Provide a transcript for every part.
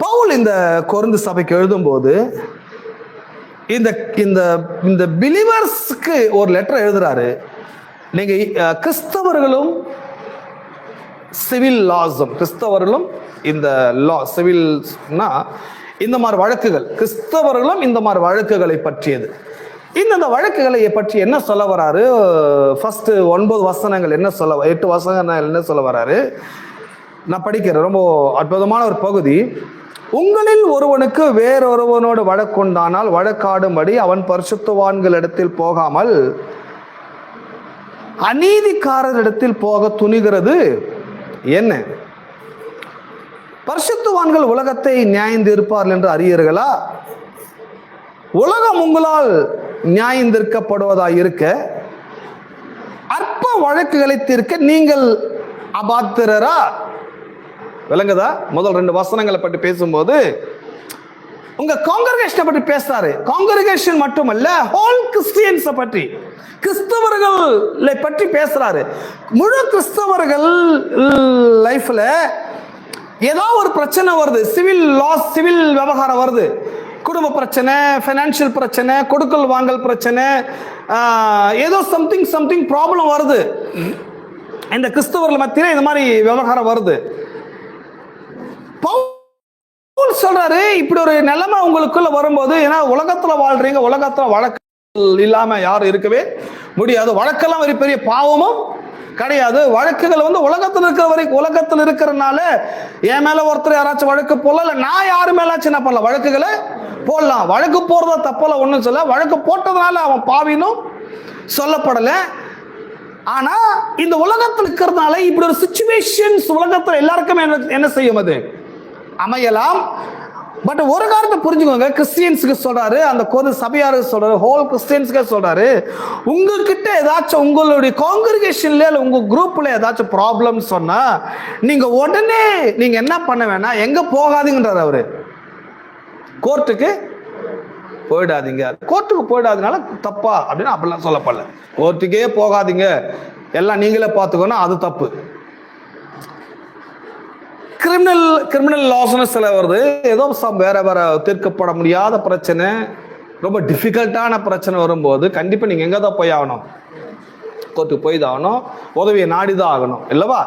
பவுல் இந்த கொரிந்து சபைக்கு எழுதும்போது இந்த இந்த இந்த பிலீவர்ஸ்க்கு ஒரு லெட்டர் எழுதுறாரு. நீங்க கிறிஸ்தவர்களும் சிவில் லாஸும், கிறிஸ்தவர்களும் இந்த லா சிவில்னா இந்த மாதிரி வழக்குகள், கிறிஸ்தவர்களும் இந்த மாதிரி வழக்குகளை பற்றியது. இந்த வழக்குகளை பற்றி என்ன சொல்ல வராரு? ஃபர்ஸ்ட் 9 வசனங்கள் என்ன சொல்ல, 8 வசனங்கள் என்ன சொல்ல வராரு? நான் படிக்கிறேன், ரொம்ப அற்புதமான ஒரு பகுதி. உங்களில் ஒருவனுக்கு வேறொருவனோடு வழக்குண்டானால் வழக்காடும்படி அவன் பரிசுத்தவான்களிடத்தில் போகாமல் அநீதிக்காரரிடத்தில் போக துணிகிறது என்ன? பரிசுத்தவான்கள் உலகத்தை நியாயந்திருப்பார்கள் என்று அறியீர்களா? உலகம் உங்களால் நியாயந்திருக்கப்படுவதாக இருக்க அற்ப வழக்குகளை தீர்க்க நீங்கள் அபாத்திரரா? விளங்குதா? முதல் 2 வசனங்களை பற்றி பேசும்போது உங்க காங்கிரிகேஷனை பற்றி பேசுறாரு. காங்கிரிகேஷன் மட்டுமல்ல, ஹோல் கிறிஸ்டியன்ஸை பற்றி, கிறிஸ்தவர்களை பற்றி பேசுறாரு. முழு கிறிஸ்தவர்கள் லைஃப்ல ஏதோ ஒரு பிரச்சனை வருது, சிவில் லாஸ், சிவில் விவகாரம் வருது, குடும்ப பிரச்சனை, ஃபைனான்சியல் பிரச்சனை, கொடுக்கல் வாங்கல் பிரச்சனை, ஏதோ சம்திங் ப்ராப்ளம் வருது. இந்த கிறிஸ்தவர்கள் மத்தியில இந்த மாதிரி விவகாரம் வருது. பவுல் சொல்றாரு, இப்படி ஒரு நிலைமை உங்களுக்குள்ள வரும்போது, ஏன்னா உலகத்துல வாழ்றீங்க, உலகத்துல வழக்கு இல்லாம யாரும் இருக்கவே முடியாது. வழக்கெல்லாம் ஒரு பெரிய பாவமும் கிடையாது. வழக்குகள் உலகத்தில் இருக்கிற வரைக்கும், உலகத்தில் இருக்கிறனால என் மேல ஒருத்தர் யாராச்சும் வழக்கு போடல, நான் யாரு மேலாச்சும் என்ன பண்ணலாம், வழக்குகளை போடலாம். வழக்கு போடுறத தப்பல ஒன்றும் சொல்ல, வழக்கு போட்டதுனால அவன் பாவினும் சொல்லப்படல. ஆனா இந்த உலகத்தில் இருக்கிறதுனால இப்படி ஒரு சிச்சுவேஷன்ஸ் உலகத்தில் எல்லாருக்குமே என்ன செய்யும், அது அமையலாம். பட் ஒரு காரணத்தை புரிஞ்சுக்கோங்க, கிறிஸ்டியன்ஸுக்கு சொல்றாரு, அந்த கொரிந்து சபையாருக்கு சொல்றாரு, ஹோல் கிறிஸ்டியன்ஸ்க்கு சொல்றாரு, உங்ககிட்ட ஏதாச்சும் உங்களுடைய காங்கிரிகேஷன்ல உங்க குரூப்ல ஏதாச்சும் ப்ராப்ளம் சொன்னா நீங்க உடனே நீங்க என்ன பண்ண வேணாம், எங்க போகாதீங்கன்றார் அவரு. கோர்ட்டுக்கு போயிடாதீங்க, கோர்ட்டுக்கு போயிடாதனால தப்பா அப்படின்னு அப்படிலாம் சொல்லப்படல. கோர்ட்டுக்கே போகாதீங்க, எல்லாம் நீங்களே பார்த்துக்கணும், அது தப்பு. கிரிமினல் லாஸ்னு சில வருது, ஏதோ வேற தீர்க்கப்பட முடியாத பிரச்சனை, ரொம்ப டிஃபிகல்ட்டான பிரச்சனை வரும்போது கண்டிப்பாக நீங்கள் எங்கே தான் போய் ஆகணும், கோர்ட்டுக்கு போய் தான் ஆகணும், உதவியை நாடி தான் ஆகணும் இல்லவா?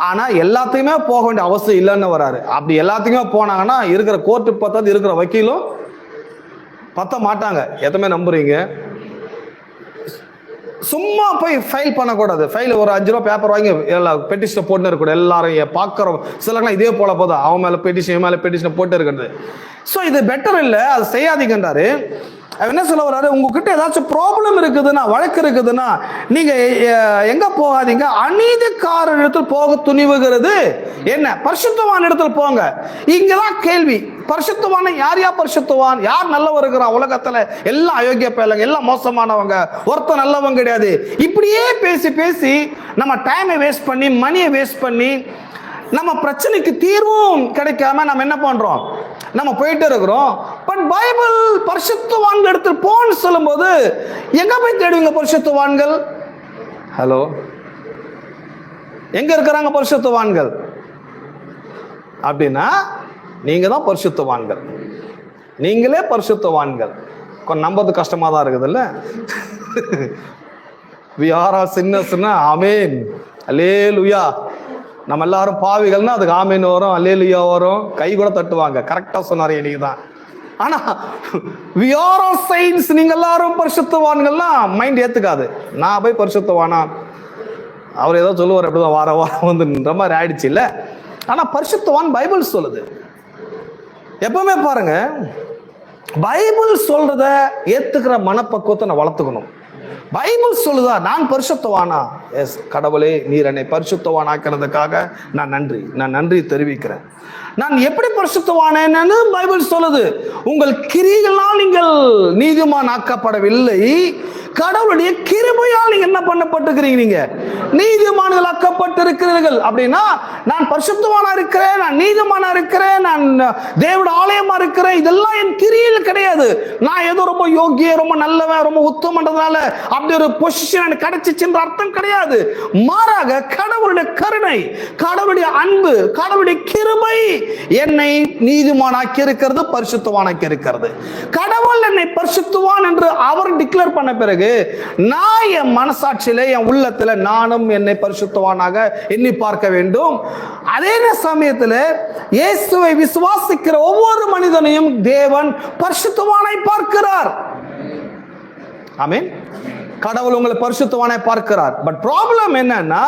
ஆனால் எல்லாத்தையுமே போக வேண்டிய அவசியம் இல்லைன்னு வராரு. அப்படி எல்லாத்தையுமே போனாங்கன்னா இருக்கிற கோர்ட்டு பத்தாது, இருக்கிற வக்கீலும் பத்த மாட்டாங்க. எத்தமே நம்புறீங்க? சும்மா போய் ஃபைல் பண்ணக்கூடாது. ஃபைல் ஒரு 5 ரூபா பேப்பர் வாங்கி எல்லாம் பெட்டிஷனை போட்டு இருக்கக்கூடாது. எல்லாரும் பார்க்குறோம், சிலர்லாம் இதே போல போதும், அவன் மேலே பெட்டிஷன், என் மேலே பெட்டிஷனை போட்டு இருக்கிறது. ஸோ இது பெட்டர் இல்லை, அது செய்யாதீங்கன்றாரு. என்ன சொல்ல வர்றாரு, உங்ககிட்ட ஏதாச்சும் ப்ராப்ளம் இருக்குதுன்னா, வழக்கு இருக்குதுன்னா நீங்க எங்க போகாதீங்க, அநீதிக்காரர் இடத்துல போக துணிவுகிறது என்ன? பரிசுத்தவான் இடத்துல போங்க. இங்கதான் கேள்வி, பரிசுத்தவான யார்? பரிசுத்தவான் யார்? நல்லவர் இருக்கிறான் உலகத்துல, எல்லாம் அயோக்கிய பயலுங்க, எல்லாம் மோசமானவங்க, ஒருத்தர் நல்லவங்க கிடையாது. இப்படியே பேசி பேசி நம்ம டைமை வேஸ்ட் பண்ணி, மணியை வேஸ்ட் பண்ணி, நம்ம பிரச்சனைக்கு தீர்வும் கிடைக்காம நம்ம என்ன பண்றோம், நம்ம போயிட்டு இருக்கிறோம். பட் பைபிள் பரிசுத்தவான்கள் இடத்துல போன்னு சொல்லும்போது எங்க போய் தேடுவீங்க பரிசுத்தவான்கள்? ஹலோ, எங்க இருக்கிறாங்க பரிசுத்தவான்கள்? அப்படின்னா நீங்க தான் பரிசுத்தவான்கள், நீங்களே பரிசுத்தவான்கள். கொஞ்சம் நம்பது கஷ்டமா தான் இருக்குது இல்ல? we are all sinners னா ஆமென் அல்லேலூயா. நம்ம எல்லாரும் பாவிகள்னா அதுக்கு ஆமீன் வரும், அல்லேலூயா வரும், கை கூட தட்டுவாங்க. கரெக்டா சொன்னாரு இன்னைக்கு தான். ஆனா we are all saints, நீங்க எல்லாரும் பரிசுத்தவான்கள்னா மைண்ட் ஏத்துக்காது. நான் போய் பரிசுத்தவானா, அவர் ஏதோ சொல்லுவார், அப்படிதான் வார வாரம் வந்துன்ற மாதிரி ஆயிடுச்சு இல்ல? ஆனா பரிசுத்தவான் பைபிள் சொல்லுது. எப்பவுமே பாருங்க, பைபிள் சொல்றத ஏத்துக்கிற மனப்பக்குவத்தை நான் வளர்த்துக்கணும். பைபிள் சொல்லுதா நான் பரிசுத்தவானா? எஸ் கடவுளே, நீர் என்னை பரிசுத்தவான் ஆக்கிறதுக்காக நான் நன்றி தெரிவிக்கிறேன். நான் எப்படி பரிசுத்தவானேன்னு பைபிள் சொல்லுது. உங்கள் கிரியைகளால் நீங்கள் நீதிமான் ஆக்கப்படவில்லை, கடவுளுடைய கிருபையால் நீங்க என்ன பண்ணப்பட்டிருக்கிறீங்க? நீங்க நீதிமான்கள் ஆக்கப்பட்டிருக்கிறீர்கள். அப்படின்னா நான் பரிசுத்தவானா இருக்கிறேன், நான் நீதிமானா இருக்கிறேன், நான் தேவனுடைய ஆலயமா இருக்கிறேன், இதெல்லாம் என் கிரியையில் கிடையாது. நான் ஏதோ ரொம்ப யோகிய, ரொம்ப நல்லவன், ரொம்ப உத்தமன்றதுனால அப்படி ஒரு பொசிஷன் எனக்கு கிடைச்சிச்சுன்ற அர்த்தம் கிடையாது. மாறாக கடவுளுடைய கருணை, கடவுளுடைய அன்பு, கடவுளுடைய கிருபை என்னை நீதிமானாக்கி இருக்கிறது, பரிசுத்தவானாக்கி இருக்கிறது. கடவுள் என்னை பரிசுத்தவான் என்று அவர் டிக்ளேர் பண்ண பிறகு நான் என் மனசாட்சியில, என் உள்ளத்துல நானும் என்னை பரிசுத்தவானாக எண்ணி பார்க்க வேண்டும். அதே சமயத்தில் இயேசுவை விசுவாசிக்கிற ஒவ்வொரு மனிதனையும் தேவன் பரிசுத்தவானை பார்க்கிறார். ஆமென். கடவுள் உங்களை பரிசுத்தவானை பார்க்கிறார். பட் ப்ராப்ளம் என்னன்னா,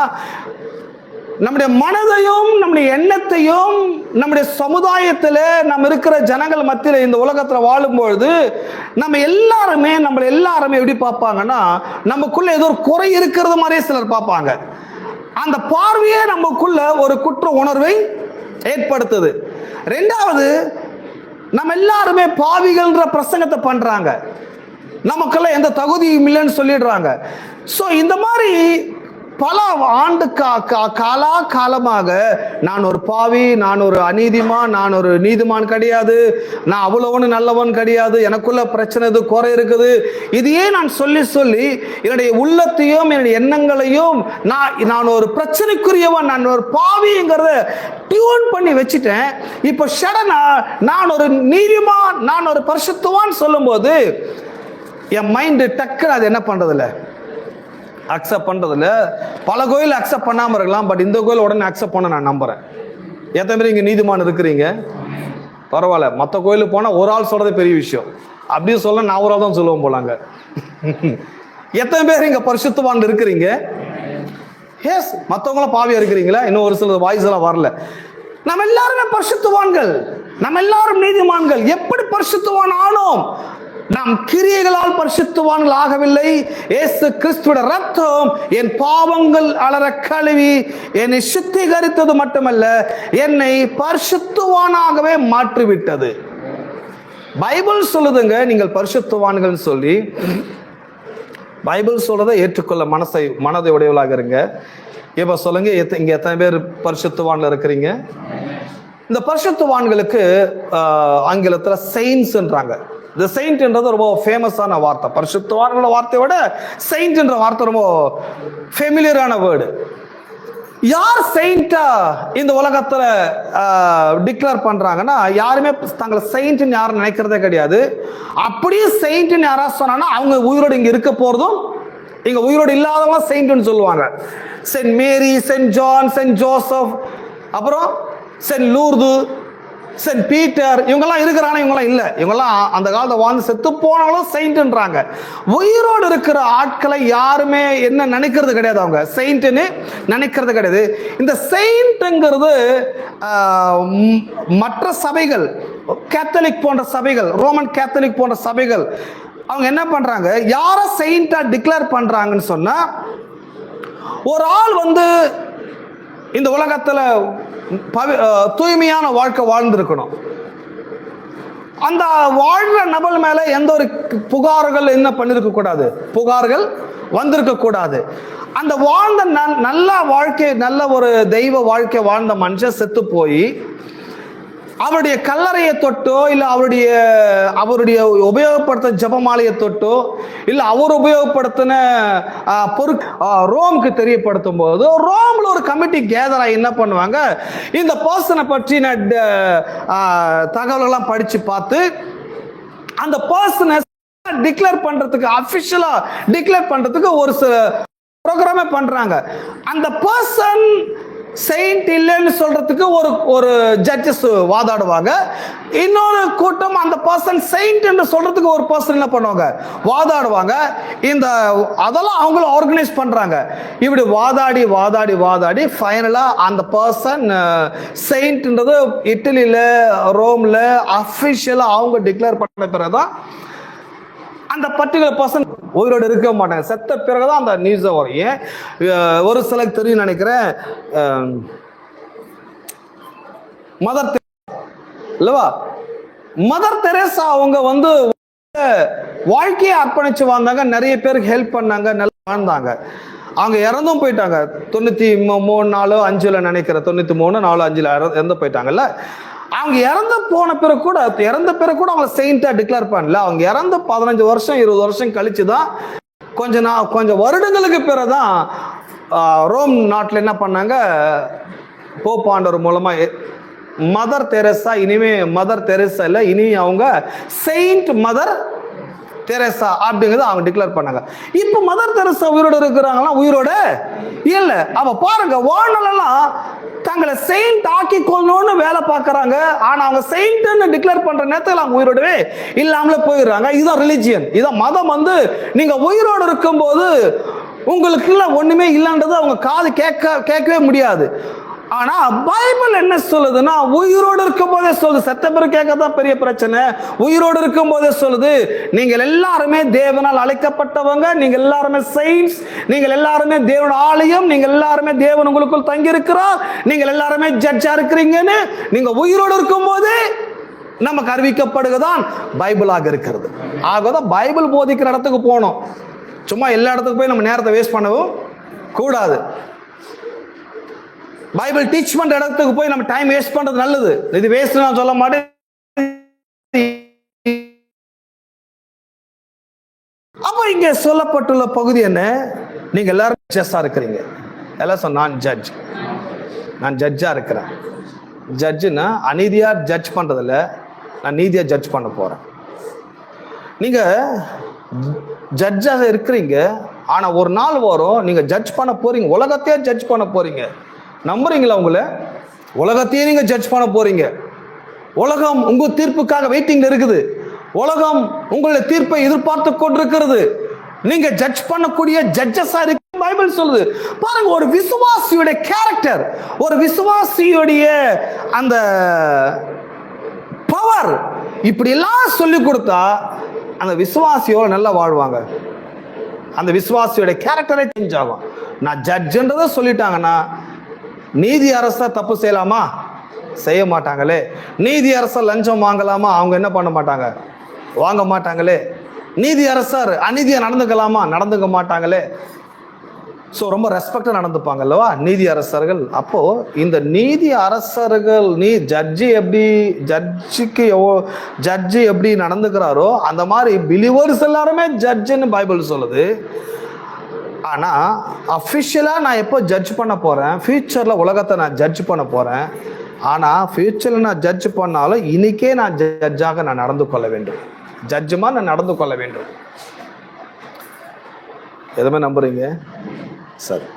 நம்முடைய மனதையும் நம்முடைய எண்ணத்தையும் நம்முடைய சமுதாயத்தில் நம்ம இருக்கிற ஜனங்கள் மத்தியில் இந்த உலகத்தில் வாழும்பொழுது நம்ம எல்லாருமே எப்படி பார்ப்பாங்கன்னா, நமக்குள்ள ஏதோ ஒரு குறை இருக்கிறது மாதிரியே சிலர் பார்ப்பாங்க. அந்த பார்வையே நமக்குள்ள ஒரு குற்ற உணர்வை ஏற்படுத்துது. ரெண்டாவது, நம்ம எல்லாருமே பாவிகள்ன்ற பிரசங்கத்தை பண்றாங்க, நமக்கெல்லாம் எந்த தகுதியும் இல்லைன்னு சொல்லிடுறாங்க. ஸோ இந்த மாதிரி பல ஆண்டு காலமாக நான் ஒரு பாவி, நான் ஒரு அநீதிமான், நான் ஒரு நீதிமான் கிடையாது, நான் அவ்வளவனு நல்லவன் கிடையாது, எனக்குள்ள பிரச்சனை இது குறை இருக்குது, இதையே நான் சொல்லி சொல்லி என்னுடைய உள்ளத்தையும் என்னுடைய எண்ணங்களையும் நான் ஒரு பிரச்சனைக்குரியவன், நான் ஒரு பாவிங்கிறத டியூன் பண்ணி வச்சுட்டேன். இப்போ சடனா நான் ஒரு நீதிமான், நான் ஒரு பரிசுத்தவான் சொல்லும் போது என் மைண்டு டக்குன்னு அது என்ன பண்றதில்ல, அக்செப்ட் பண்றதில்ல. பல கோயில் அக்செப்ட் பண்ணாம இருக்கலாம், பட் இந்த கோயில் உடனே அக்செப்ட் பண்ண நான் நம்புறேன். எத்தனை பேர் இங்க நீதிமான் இருக்கிறீங்க? பரவாயில்ல, மற்ற கோயிலுக்கு போனா ஒரு ஆள் சொல்றதே பெரிய விஷயம். அப்படியே சொல்ல நான் ஒரு ஆள் தான் சொல்லுவோம் போலாங்க. எத்தனை பேர் இங்க பரிசுத்தவான் இருக்கிறீங்க? எஸ். மற்றவங்களும் பாவியா இருக்கிறீங்களா? இன்னும் ஒரு சில வாய்ஸ் எல்லாம் வரல. நம்ம எல்லாருமே பரிசுத்தவான்கள், நம்ம எல்லாரும் நீதிமான்கள். எப்படி பரிசுத்தவான் ஆனோம்? நாம் கிரியைகளால் பரிசுத்தவான்கள் ஆகவில்லை. இயேசு கிறிஸ்துவோட ரத்தம் என் பாவங்கள் அலற கழுவி என்னை சுத்திகரித்தது மட்டுமல்ல, என்னை பரிசுத்தவானாகவே மாற்றிவிட்டது. பைபிள் சொல்லுதுங்க நீங்கள் பரிசுத்தவான்கள் சொல்லி. பைபிள் சொல்றதை ஏற்றுக்கொள்ள மனதை உடையவளாக இருங்க. இப்ப சொல்லுங்க, இங்க எத்தனை பேர் பரிசுத்தவான்கள் இருக்கிறீங்க? இந்த பரிசுத்தவான்களுக்கு ஆங்கிலத்துல செயின்ஸ்ன்றாங்க. இந்த செயின்ட்ன்றது ரொம்ப ஃபேமஸான வார்த்தை. பரிசுத்தவான்களோட வார்த்தையை விட செயின்ட்ன்ற வார்த்தை ரொம்ப ஃபெமிலியரான வேர்டு. யார் செயின்ட்டா இந்த உலகத்துல டிக்ளேர் பண்றாங்கன்னா, யாருமே தங்களை செயின்ட்னு யாரும் நினைக்கிறதே கிடையாது. அப்படியே செயின்ட்னு யாராவது சொன்னா அவங்க உயிரோடு இங்க இருக்க போறதும், இங்க உயிரோடு இல்லாதவங்க செயின்ட்னு சொல்லுவாங்க. சென்ட் மேரி, சென்ட் ஜான், சென்ட் ஜோசப், அப்புறம் சென்ட் லூர்து, சென்ட் பீட்டர், இவங்கெல்லாம் இருக்கிறாங்க, இவங்கெல்லாம் இல்லை. இவங்கெல்லாம் அந்த காலத்தை வாழ்ந்து செத்து போனவங்களும் செயின்ட்ன்றாங்க. உயிரோடு இருக்கிற ஆட்களை யாருமே என்ன நினைக்கிறது கிடையாது, அவங்க செயின்ட்னு நினைக்கிறது கிடையாது. இந்த செயின்ட்ங்கிறது மற்ற சபைகள், கேத்தலிக் போன்ற சபைகள், ரோமன் கேத்தலிக் போன்ற சபைகள், அவங்க என்ன பண்றாங்க, யார செயின்ட்டா டிக்ளேர் பண்றாங்கன்னு சொன்னா, ஒரு ஆள் இந்த உலகத்துல தூய்மையான வாழ்க்கை வாழ்ந்திருக்கணும். அந்த வாழ்ற நபர் மேல எந்த ஒரு புகார்கள் என்ன பண்ணிருக்க கூடாது, புகார்கள் வந்திருக்க கூடாது. அந்த வாழ்ந்த நல்ல வாழ்க்கை, நல்ல ஒரு தெய்வ வாழ்க்கை வாழ்ந்த மனுஷன் செத்து போய் அவருடைய கல்லறையை தொட்டோ, இல்ல அவருடைய உபயோகப்படுத்த ஜபமாலையை தொட்டோ, இல்ல அவர் உபயோகப்படுத்தின ரோமுக்கு தெரியப்படுத்தும் போது, ரோம்ல ஒரு கமிட்டி கேதர் ஆகி என்ன பண்ணுவாங்க, இந்த பர்சனை பற்றின தகவல்கள்லாம் படிச்சு பார்த்து அந்த பர்சனை டிக்ளேர் பண்றதுக்கு, அபிஷியலா டிக்ளேர் பண்றதுக்கு ஒரு ப்ரோக்ராமே பண்றாங்க. அந்த பர்சன் செயின்ட் இல்லைன்னு சொல்றதுக்கு ஒரு ஜட்ஜஸ் வாதாடுவாங்க. இன்னொரு கூட்டம் அந்த பர்சன் செயின்ட் என்று சொல்றதுக்கு ஒரு பர்சன் என்ன பண்ணுவாங்க, வாதாடுவாங்க. அதெல்லாம் அவங்கள ஆர்கனைஸ் பண்றாங்க. இப்படி வாதாடி வாதாடி வாதாடி ஃபைனலா அந்த பர்சன் செயின்ட்ன்றது இட்டலியில, ரோம்ல அபிஷியலா அவங்க டிக்ளேர் பண்ண பிறகுதான் அந்த பர்டிகுலர் பர்சன் உயிரோடு இருக்க மாட்டாங்க. செத்த பிறகுதான் அந்த நியூஸ் வரும். ஏன் ஒரு சிலருக்கு தெரியும் நினைக்கிறேன், மதர் இல்லவா, மதர் தெரேசா அவங்க வாழ்க்கையை அர்ப்பணிச்சு வாழ்ந்தாங்க, நிறைய பேருக்கு ஹெல்ப் பண்ணாங்க, நல்லா வாழ்ந்தாங்க. அவங்க இறந்தும் போயிட்டாங்க. 93-4-5 நினைக்கிறேன், 93-4-5 இறந்து போயிட்டாங்கல்ல. அவங்க இறந்து போன பிறகு கூட அவங்க செயின்ட்டா டிக்ளேர் பண்ணல. அவங்க இறந்து 15 வருஷம் 20 வருஷம் கழிச்சு தான், கொஞ்சம் வருடங்களுக்கு பிறகுதான் ரோம் நாட்டில் என்ன பண்ணாங்க, போப் ஆண்டவர் மூலமா மதர் தெரேசா, இனிமே மதர் தெரேசா இல்லை, இனி அவங்க செயின்ட் மதர் தெரேசா அப்படிங்கிறது அவங்க டிக்ளேர் பண்ணாங்க. இப்ப மதர் தெரேசா உயிரோட இருக்கிறாங்களா? உயிரோட இல்ல. அப்ப பாருங்க, வாழ்நாளெல்லாம் தங்களை செயின்ட் ஆக்கி கொள்ளணும்னு வேலை பார்க்கறாங்க. ஆனா அவங்க செயின்ட்னு டிக்ளேர் பண்ற நேரத்தில் அவங்க உயிரோடவே இல்லாமலே போயிடுறாங்க. இதுதான் ரிலிஜியன், இதான் மதம். நீங்க உயிரோடு இருக்கும் போது உங்களுக்கு ஒண்ணுமே இல்லைன்றது அவங்க காது கேட்கவே முடியாது. ஆனா பைபிள் என்ன சொல்லுதுன்னா, உயிரோடு இருக்கும் போதே சொல்லுது. செத்த பிறகு கேட்கதான் பெரிய பிரச்சனை. உயிரோடு இருக்கும் போதே சொல்லுது, நீங்கள் எல்லாருமே தேவனால் அழைக்கப்பட்டவங்க, நீங்க எல்லாருமே செயின்ட்ஸ், நீங்கள் எல்லாருமே தேவனோட ஆலயம், நீங்க எல்லாருமே தேவன் உங்களுக்குள் தங்கி இருக்கிறார், நீங்கள் எல்லாருமே ஜட்ஜா இருக்கிறீங்கன்னு நீங்க உயிரோடு இருக்கும் போதே நமக்கு அறிவிக்கப்படுகிறதான் பைபிளாக இருக்கிறது. ஆகதான் பைபிள் போதிக்கிற இடத்துக்கு போனோம். சும்மா எல்லா இடத்துக்கு போய் நம்ம நேரத்தை வேஸ்ட் பண்ணவும் கூடாது. பைபிள் டீச் பண்ற இடத்துக்கு போய் நம்ம டைம் வேஸ்ட் பண்றது நல்லது. இது வேஸ்ட் நான் சொல்ல மாட்டேன். அப்ப இங்க சொல்லப்பட்டுள்ள பகுதி என்ன? நீங்க எல்லாரும் ஜட்ஜா இருக்கிறீங்க. எல்லாம் சொன்ன நான் ஜட்ஜா இருக்கிறேன். ஜட்ஜுன்னா அநீதியா ஜட்ஜ் பண்றதில்ல, நான் நீதியா ஜட்ஜ் பண்ண போறேன். நீங்க ஜட்ஜாக இருக்கிறீங்க. ஆனா ஒரு நாள் வரும், நீங்க ஜட்ஜ் பண்ண போறீங்க, உலகத்தையே ஜட்ஜ் பண்ண போறீங்க. நம்புறீங்களா? உங்களை உலகத்தையே நீங்க ஜட்ஜ் பண்ண போறீங்க. உலகம் உங்க தீர்ப்புக்காக வெயிட்டிங்ல இருக்குது. உலகம் உங்களுடைய தீர்ப்பை எதிர்பார்த்து கொண்டிருக்கிறது. நீங்க ஜட்ஜ் பண்ணக்கூடிய ஜட்ஜஸா இருக்கு பைபிள் சொல்லுது. பாருங்க, ஒரு விசுவாசியுடைய கேரக்டர், ஒரு விசுவாசியுடைய அந்த பவர் இப்படி எல்லாம் சொல்லி கொடுத்தா அந்த விசுவாசியோட நல்லா வாழ்வாங்க. அந்த விசுவாசியோட கேரக்டரே சேஞ்ச் ஆகும். நான் ஜட்ஜ்ன்றதை சொல்லிட்டாங்கன்னா, நீதி அரசா தப்பு செய்யலாமா? செய்ய மாட்டாங்களே. நீதி அரசர் லஞ்சம் வாங்கலாமா? அவங்க என்ன பண்ண மாட்டாங்க, வாங்க மாட்டாங்களே. நீதி அரசர் அநீதியா நடந்துக்கலாமா? நடந்துக்க மாட்டாங்களே. ஸோ ரொம்ப ரெஸ்பெக்டா நடந்துப்பாங்க அல்லவா நீதி அரசர்கள். அப்போ இந்த நீதி அரசர்கள், ஜட்ஜு எப்படி நடந்துக்கிறாரோ அந்த மாதிரி பிலீவர்ஸ் எல்லாருமே ஜட்ஜுன்னு பைபிள் சொல்லுது. ஆனா அஃபிஷியலா நான் எப்போ ஜட்ஜ் பண்ண போறேன்? ஃபியூச்சர்ல உலகத்தை நான் ஜட்ஜ் பண்ண போறேன். ஆனா ஃபியூச்சர்ல நான் ஜட்ஜ் பண்ணாலும் இன்னைக்கே நான் ஜட்ஜாக நான் நடந்து கொள்ள வேண்டும். ஜட்ஜுமா நான் நடந்து கொள்ள வேண்டும். எதுவுமே நம்புறீங்க? சரி,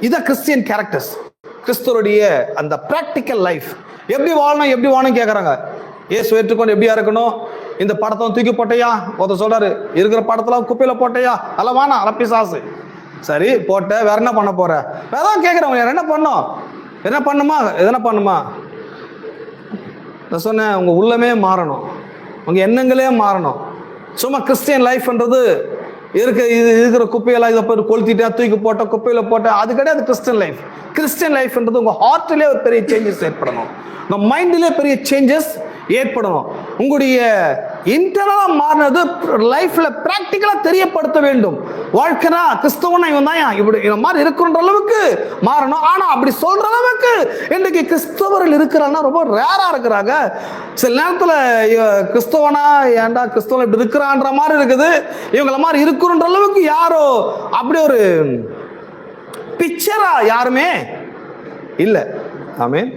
இதான் கிறிஸ்டியன் கேரக்டர்ஸ். கிறிஸ்துவனுடைய அந்த பிராக்டிக்கல் லைஃப் எப்படி வாழணும் கேட்கறாங்க. இயேசு ஏற்றுக்கொண்டு எப்படியா இருக்கணும்? இந்த படத்தை தூக்கி போட்டையா? ஒருத்தர் சொல்றாரு, இருக்கிற படத்துல குப்பையில போட்டையா? அதெல்லாம் வேணாம், அலப்பி சாசு. சரி போட்ட, வேற என்ன பண்ண போற? வேறதான் கேட்கிறவங்க, என்ன பண்ணுமா? நான் சொன்னேன், உங்க உள்ளமே மாறணும், உங்க எண்ணங்களே மாறணும். சும்மா கிறிஸ்டியன் லைஃப்ன்றது இருக்கிற குப்பையெல்லாம் இதை போய் கொளுத்திட்டா, தூக்கி போட்ட, குப்பையில போட்ட, அது கிடையாது கிறிஸ்டியன் லைஃப். கிறிஸ்டியன் லைஃப்ன்றது உங்க ஹார்ட்லேயே ஒரு பெரிய சேஞ்சஸ் ஏற்படணும், உங்க மைண்ட்லேயே பெரிய சேஞ்சஸ் ஏற்படணும். உங்களுடைய இன்டர்னலா மாறினது லைஃப்ல பிராக்டிக்கலா தெரியப்படுத்த வேண்டும். வாழ்க்கைனா கிறிஸ்தவனா இவன் தான் இப்படி மாதிரி இருக்குன்ற அளவுக்கு மாறணும். ஆனா அப்படி சொல்ற அளவுக்கு இன்றைக்கு கிறிஸ்தவர்கள் இருக்கிறாங்கன்னா ரொம்ப ரேரா இருக்கிறாங்க. சில நேரத்துல கிறிஸ்தவனா ஏன்டா கிறிஸ்தவன் இப்படி இருக்கிறான்ற மாதிரி இருக்குது. இவங்கள மாதிரி இருக்குன்ற அளவுக்கு யாரோ அப்படி ஒரு பிக்சரா யாருமே இல்லை. ஆமென்.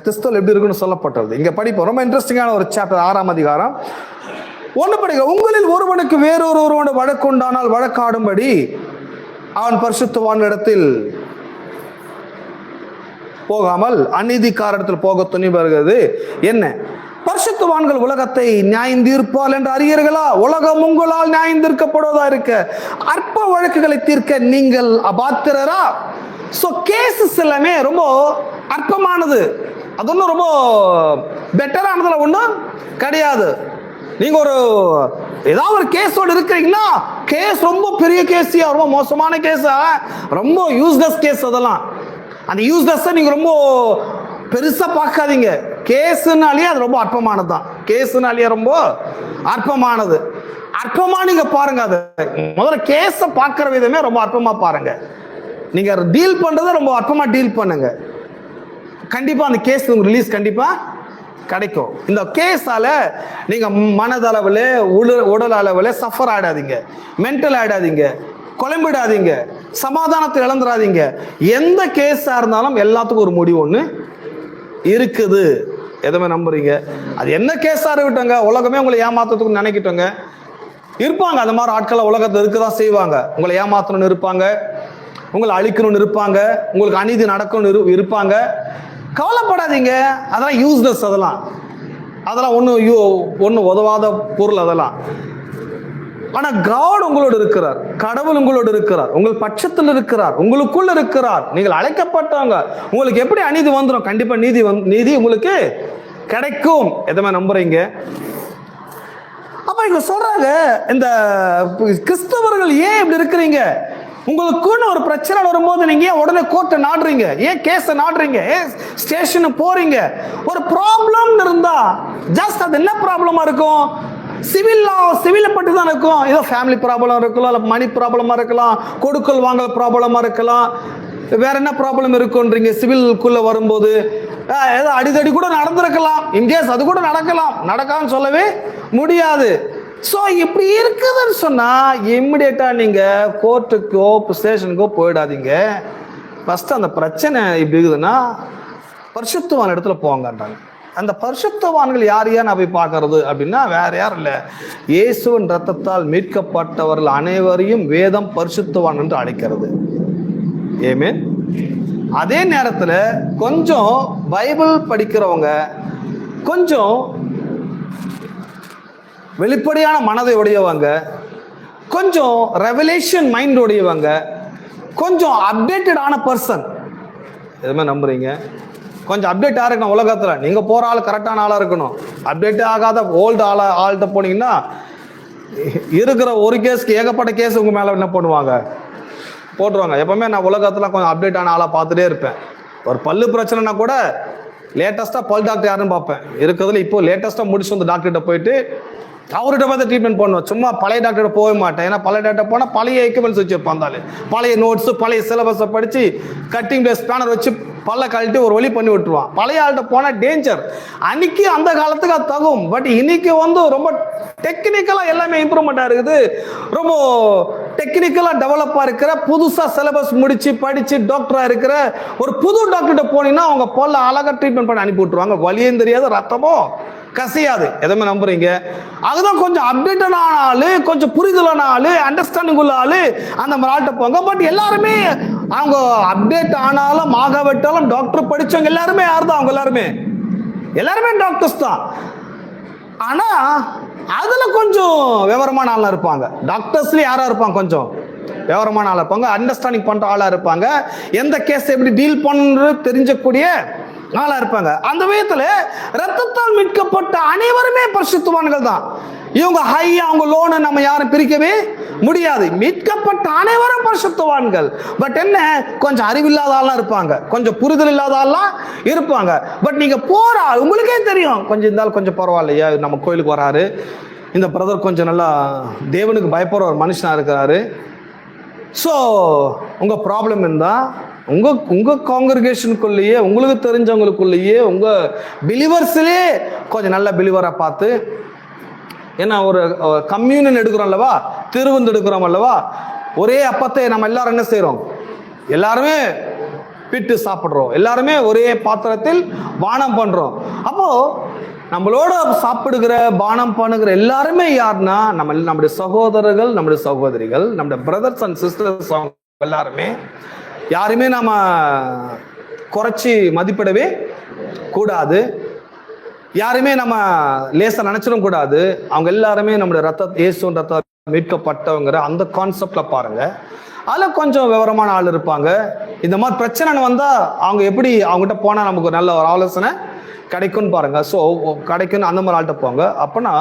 கிறிஸ்தவ எப்படி இருக்குன்னு சொல்லப்பட்டது இங்க படிப்போம். ரொம்ப இன்ட்ரெஸ்டிங்கான ஒரு சாப்டர், 6ஆம் அதிகாரம் 1 படிக்க. உங்களில் ஒருவனுக்கு வேறொருவனோடு வழக்கு உண்டானால் வழக்காடும்படி அவன் பரிசுத்தவானிடத்தில் போகாமல் அநீதிக்காரிடத்தில் போக துணிபடுகிறது என்ன? பரிசுத்தவான்கள் உலகத்தை நியாயந்தீர்ப்பால் என்று அறியீர்களா? உலகம் உங்களால் நியாயந்தீர்க்கப்படுவதா இருக்க அற்ப வழக்குகளை தீர்க்க நீங்கள் அபாத்திரரா? ஸோ கேசஸ் எல்லாமே ரொம்ப அற்பமானது, அது ஒன்றும் ரொம்ப பெட்டரானதுல ஒன்றும் கிடையாது. நீங்க ஏதாவது ஒரு கேஸோடு இருக்கிறீங்கன்னா, கேஸ் ரொம்ப பெரிய கேஸியா, ரொம்ப மோசமான கேஸா, ரொம்ப யூஸ்லெஸ் கேஸ், அதெல்லாம் அந்த யூஸ்லெஸ் நீங்க ரொம்ப பெருசா பார்க்காதீங்க. கேஸுனாலே அது ரொம்ப அற்பமானது தான். கேஸுனாலே ரொம்ப அற்பமானது. அற்பமா நீங்க பாருங்க. அது முதல்ல கேஸ பார்க்கிற விதமே ரொம்ப அற்பமா பாருங்க. நீங்க டீல் பண்றதை ரொம்ப அற்பமா டீல் பண்ணுங்க. கண்டிப்பா அந்த கேஸ் ரிலீஸ் கண்டிப்பா கிடைக்கும். இந்த கேஸால நீங்க மனதளவுல உடல் அளவுல சஃபர் ஆயிடாதீங்க, மென்டல் ஆயிடாதீங்க, குழம்பிடாதீங்க, சமாதானத்தை இழந்துடாதீங்க. எந்த கேஸா இருந்தாலும் எல்லாத்துக்கும் ஒரு முடிவு ஒண்ணு இருக்குது. எதுவுமே நம்புறீங்க? அது என்ன கேஸா இருக்கட்டுங்க, உலகமே உங்களை ஏமாத்துறதுக்கு நினைக்கிட்டோங்க. இருப்பாங்க அந்த மாதிரி ஆட்கள் உலகத்தில் இருக்குதான் செய்வாங்க. உங்களை ஏமாத்தணும்னு இருப்பாங்க, உங்களை அழிக்கணும்னு இருப்பாங்க, உங்களுக்கு அநீதி நடக்கணும்னு இருப்பாங்க. கவலைப்படாதீங்க, அதெல்லாம் யூஸ்லெஸ். அதெல்லாம் ஒன்றும் உதவாத பொருள் அதெல்லாம். ஆனா காட் உங்களோடு இருக்கிறார், கடவுள் உங்களோடு இருக்கிறார், உங்கள் பட்சத்தில் இருக்கிறார், உங்களுக்குள்ள இருக்கிறார். நீங்கள் அழைக்கப்பட்டவங்க. உங்களுக்கு எப்படி அநீதி வந்துடும், கண்டிப்பா நீதி உங்களுக்கு கிடைக்கும். எதுவுமே நம்புறீங்க? அப்ப இங்க சொல்றாங்க, இந்த கிறிஸ்தவர்கள் ஏன் இப்படி இருக்கிறீங்க? உங்களுக்குன்னு ஒரு பிரச்சனை வரும்போது நீங்க ஏன் உடனே கோர்ட்டை நாடுறீங்க? ஏன் கேஸை நாடுறீங்க? ஏன் ஸ்டேஷனுக்கு போறீங்க? ஒரு ப்ராப்ளம் இருந்தா ஜஸ்ட் அது என்ன ப்ராப்ளமா இருக்கும்? சிவில பட்டு தான் இருக்கும். ஏதோ ஃபேமிலி ப்ராப்ளம் இருக்கலாம், இல்லை மணி ப்ராப்ளமா இருக்கலாம், கொடுக்கல் வாங்கல் ப்ராப்ளமா இருக்கலாம், வேற என்ன ப்ராப்ளம் இருக்குன்றீங்க. சிவிலுக்குள்ள வரும்போது ஏதோ அடிதடி கூட நடந்திருக்கலாம். இன்கேஸ் அது கூட நடக்கான்னு சொல்லவே முடியாது. ஸோ இப்படி இருக்குதுன்னு சொன்னா இம்மிடியேட்டா நீங்க கோர்ட்டுக்கோ ஸ்டேஷனுக்கோ போயிடாதீங்க. ஃபர்ஸ்ட் அந்த பிரச்சனை இப்படி இருக்குதுன்னா பரிசுத்தவான் இடத்துல போங்கன்றாங்க. அந்த பரிசுத்தவான்கள் யார் நான் போய் பார்க்கறது அப்படின்னா வேற யாரும் இல்லை, இயேசுவின் ரத்தத்தால் மீட்கப்பட்டவர்கள் அனைவரையும் வேதம் பரிசுத்தவான் என்று அழைக்கிறது. ஆமென். அதே நேரத்தில் கொஞ்சம் பைபிள் படிக்கிறவங்க, கொஞ்சம் வெளிப்படையான மனதை உடையவங்க, கொஞ்சம் ரெவலேஷன் மைண்ட் உடையவங்க, கொஞ்சம் அப்டேட்டடான பர்சன். எதுவுமே நம்புறீங்க? கொஞ்சம் அப்டேட் இருக்கணும் உலகத்தில். நீங்க போற ஆள் கரெக்டான ஆளா இருக்கணும். அப்டேட் ஆகாத ஓல்டு ஆள்கிட்ட போனீங்கன்னா இருக்கிற ஒரு கேஸ்க்கு ஏகப்பட்ட கேஸ் உங்க மேல என்ன பண்ணுவாங்க, போட்டுருவாங்க. எப்பவுமே நான் உலகத்துல கொஞ்சம் அப்டேட் ஆன ஆளா பார்த்துட்டே இருப்பேன். ஒரு பல்லு பிரச்சனைனா கூட லேட்டஸ்டா பல் டாக்டர் யாருன்னு பார்ப்பேன். இருக்கிறதுல இப்போ லேட்டஸ்டா முடிச்சு வந்து டாக்டர்கிட்ட போயிட்டு அவர்கிட்ட பார்த்து ட்ரீட்மெண்ட் பண்ணுவேன். சும்மா பழைய டாக்டர் போக மாட்டேன். ஏன்னா பழைய டாக்டர் போனால் பழைய எக்யூப்மெண்ட்ஸ் வச்சுருப்பாந்தாலே, பழைய நோட்ஸு பழைய சிலபஸை படித்து கட்டிங் பிளேஸ் ஸ்பேனர் வச்சு பல்ல கழட்டி ஒரு வழி பண்ணி விட்டுருவான். பழைய ஆள்கிட்ட போனால் டேஞ்சர். அன்னைக்கு அந்த காலத்துக்கு அது தகும். பட் இன்னைக்கு ரொம்ப டெக்னிக்கலாக எல்லாமே இம்ப்ரூவ்மெண்ட்டாக இருக்குது. ரொம்ப டெக்னிக்கலாக டெவலப்பாக இருக்கிற, புதுசாக சிலபஸ் முடிச்சு படித்து டாக்டராக இருக்கிற ஒரு புது டாக்டர்கிட்ட போனீங்கன்னா அவங்க பல்ல அழகாக ட்ரீட்மெண்ட் பண்ணி அனுப்பி விட்டுருவாங்க. வலியும் தெரியாது, ரத்தமோ கசியாது. எதுவுமே நம்புறீங்க? அதுதான் கொஞ்சம் அப்டேட்டடான ஆளு, கொஞ்சம் புரிதலான ஆளு, அண்டர்ஸ்டாண்டிங் உள்ள ஆளு, அந்த மாதிரி ஆள்கிட்ட போங்க. பட் எல்லாருமே அவங்க அப்டேட் ஆனாலும் ஆகாவிட்டாலும் டாக்டர் படிச்சவங்க எல்லாருமே யார் தான்? அவங்க எல்லாருமே டாக்டர்ஸ் தான். ஆனா அதுல கொஞ்சம் விவரமான ஆளா இருப்பாங்க. டாக்டர்ஸ்ல யாரா இருப்பாங்க? கொஞ்சம் விவரமான ஆளா இருப்பாங்க, அண்டர்ஸ்டாண்டிங் பண்ற ஆளா இருப்பாங்க, எந்த கேஸ் எப்படி டீல் பண்றது தெரிஞ்சக்கூடிய ஆளா இருப்பாங்க. அந்த விதத்துல ரத்தத்தால் மீட்கப்பட்ட அனைவருமே பரிசுத்தவான்கள் தான். இவங்க ஹை அவங்க லோனை நம்ம யாரும் பிரிக்கவே முடியாது. மீட்கப்பட்ட அனைவரும் பரிசுத்தவான்கள். பட் என்ன, கொஞ்சம் அறிவில்லாத ஆளா இருப்பாங்க, கொஞ்சம் புரிதல் இல்லாத ஆளா இருப்பாங்க. பட் நீங்க போற உங்களுக்கே தெரியும், கொஞ்சம் இருந்தாலும் கொஞ்சம் பரவாயில்லையா, நம்ம கோயிலுக்கு வராரு, இந்த பிரதர் கொஞ்சம் நல்லா தேவனுக்கு பயப்படுற ஒரு மனுஷனா இருக்கிறாரு. ஸோ உங்க ப்ராப்ளம் இருந்தா உங்க காங்கிரிகேஷனுக்குள்ளேயே, உங்களுக்கு தெரிஞ்சவங்களுக்குள்ளேயே, உங்க பிலிவர்ஸ்லேயே கொஞ்சம் நல்ல பிலிவரா பார்த்து, ஏன்னா ஒரு கம்யூனியன் எடுக்கிறோம் அல்லவா, திருவிந்து எடுக்கிறோம் அல்லவா, ஒரே அப்பத்தை நம்ம எல்லாரும் என்ன செய்யறோம்? எல்லாருமே பிட்டு சாப்பிடுறோம், எல்லாருமே ஒரே பாத்திரத்தில் பானம் பண்றோம். அப்போ நம்மளோட சாப்பிடுகிற பானம் பண்ணுகிற எல்லாருமே யாருன்னா நம்முடைய சகோதரர்கள், நம்முடைய சகோதரிகள், நம்முடைய பிரதர்ஸ் அண்ட் சிஸ்டர்ஸ். எல்லாருமே யாருமே நாம குறைச்சி மதிப்பிடவே கூடாது, யாருமே நம்ம லேசா நினைச்சிடும் கூடாது. அவங்க எல்லாருமே நம்முடைய இயேசுவின் ரத்த மீட்கப்பட்டவங்கிற அந்த கான்செப்ட்ல பாருங்க. அதுல கொஞ்சம் விவரமான ஆள் இருப்பாங்க. இந்த மாதிரி பிரச்சனை வந்தா அவங்க எப்படி அவங்ககிட்ட போனா நமக்கு நல்ல ஒரு ஆலோசனை கிடைக்கும்னு பாருங்க. ஸோ கிடைக்குன்னு அந்த மாதிரி ஆள்கிட்ட போங்க. அப்பனா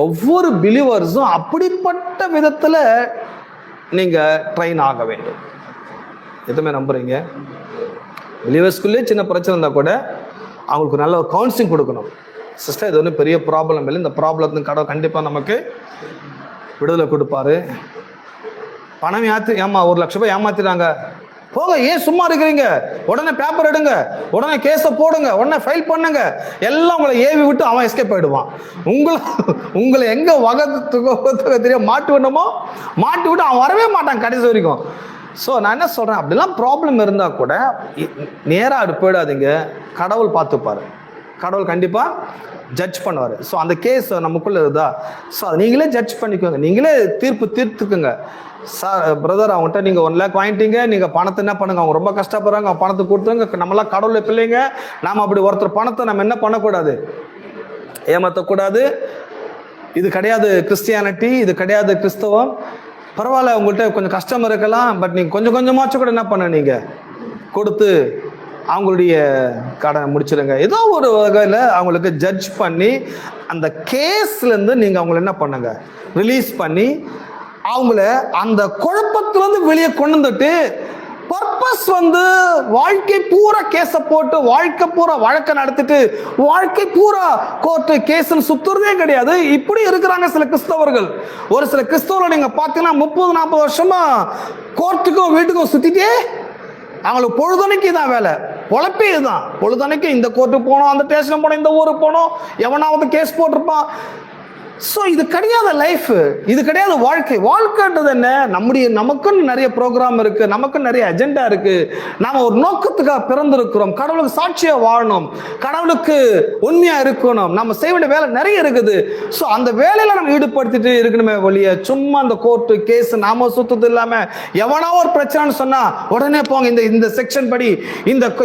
ஒவ்வொரு பிலீவர்ஸும் அப்படிப்பட்ட விதத்துல நீங்க ட்ரெயின் ஆக வேண்டும். எதுவுமே நம்புறீங்க? பிலீவர்ஸ்குள்ளே சின்ன பிரச்சனை இருந்தா கூட அவங்களுக்கு நல்ல ஒரு கவுன்சிலிங் கொடுக்கணும். சிஸ்டர், இது ஒன்றும் பெரிய ப்ராப்ளம் இல்லை, இந்த ப்ராப்ளத்துக்கு கடவுள் கண்டிப்பாக நமக்கு விடுதலை கொடுப்பாரு. பணம் ஏமா 1 லட்ச ரூபாய் ஏமாத்திட்டாங்க, போங்க, ஏன் சும்மா இருக்கிறீங்க, உடனே பேப்பர் எடுங்க, உடனே கேஸை போடுங்க, உடனே ஃபைல் பண்ணுங்க, எல்லாம் உங்களை ஏவி விட்டு அவன் எஸ்கேப் ஆயிடுவான். உங்களை எங்க வகத்துக்கு தெரிய மாட்டு விடணுமோ மாட்டி விட்டு அவன் வரவே மாட்டான் கடைசி வரைக்கும். ஸோ நான் என்ன சொல்றேன், அப்படிலாம் ப்ராப்ளம் இருந்தா கூட நேராக அது போயிடாதீங்க, கடவுள் பார்த்துப்பாரு, கடவுள் கண்டிப்பா ஜட்ஜ் பண்ணுவார். ஸோ அந்த கேஸ் நமக்குள்ள இருக்குதா, ஸோ அதை நீங்களே ஜட்ஜ் பண்ணிக்கோங்க, நீங்களே தீர்த்துக்குங்க. சார் பிரதர், அவங்ககிட்ட நீங்கள் 1 லேக் வாங்கிட்டீங்க, நீங்கள் பணத்தை என்ன பண்ணுங்க, அவங்க ரொம்ப கஷ்டப்படுறாங்க, அவங்க பணத்தை கொடுத்துருங்க, நம்மளாம் கடவுளை பிள்ளைங்க, நாம் அப்படி ஒருத்தர் பணத்தை நம்ம என்ன பண்ணக்கூடாது, ஏமாற்றக்கூடாது. இது கிடையாது கிறிஸ்டியானிட்டி, இது கிடையாது கிறிஸ்தவம். பரவாயில்ல, உங்கள்கிட்ட கொஞ்சம் கஷ்டம் இருக்கலாம், பட் நீங்கள் கொஞ்சம் கொஞ்சமாச்சும் கூட என்ன பண்ண, நீங்கள் கொடுத்து அவங்களுடைய கடனை முடிச்சிடுங்க. ஏதோ ஒரு வகையில் அவங்களுக்கு ஜட்ஜ் பண்ணி அந்த கேஸ்லேருந்து நீங்கள் அவங்கள என்ன பண்ணுங்க, ரிலீஸ் பண்ணி அவங்கள அந்த குழப்பத்திலேருந்து வெளியே கொண்டு வந்துட்டு, பர்பஸ் வாழ்க்கை பூரா கேஸை போட்டு வாழ்க்கை பூரா வழக்கை நடத்திட்டு வாழ்க்கை பூரா கோர்ட்டு கேஸ்ன்னு சுத்துறதே கிடையாது. இப்படி இருக்கிறாங்க சில கிறிஸ்தவர்கள். ஒரு சில கிறிஸ்தவர்கள் நீங்க பார்த்தீங்கன்னா 30-40 வருஷமா கோர்ட்டுக்கும் வீட்டுக்கும் சுத்திட்டே அவங்களுக்கு பொழுதுனைக்கு தான் வேலை, பொழப்பே இதுதான். பொழுதுனைக்கு இந்த கோர்ட்டுக்கு போனோம், அந்த ஸ்டேஷன் போனோம், இந்த ஊருக்கு போனோம், எவனாவது கேஸ் போட்டிருப்பான். ஸோ இது கிடையாது லைஃப், இது கிடையாது வாழ்க்கை. வாழ்க்கைன்றது என்ன, நமக்குன்னு நிறைய ப்ரோக்ராம் இருக்கு, நமக்குன்னு நிறைய அஜெண்டா இருக்கு. நாம ஒரு நோக்கத்துக்காக பிறந்திருக்கிறோம், கடவுளுக்கு சாட்சியா வாழணும், கடவுளுக்கு உண்மையா இருக்கணும், நம்ம செய்ய வேண்டிய வேலை நிறைய இருக்குது. ஸோ அந்த வேலையில நம்ம ஈடுபடுத்திட்டு இருக்கணுமே ஒழிய சும்மா அந்த கோர்ட்டு கேஸ் நாம சுத்தது இல்லாம எவனா ஒரு பிரச்சனைன்னு சொன்னா உடனே போங்க இந்த செக்ஷன் படி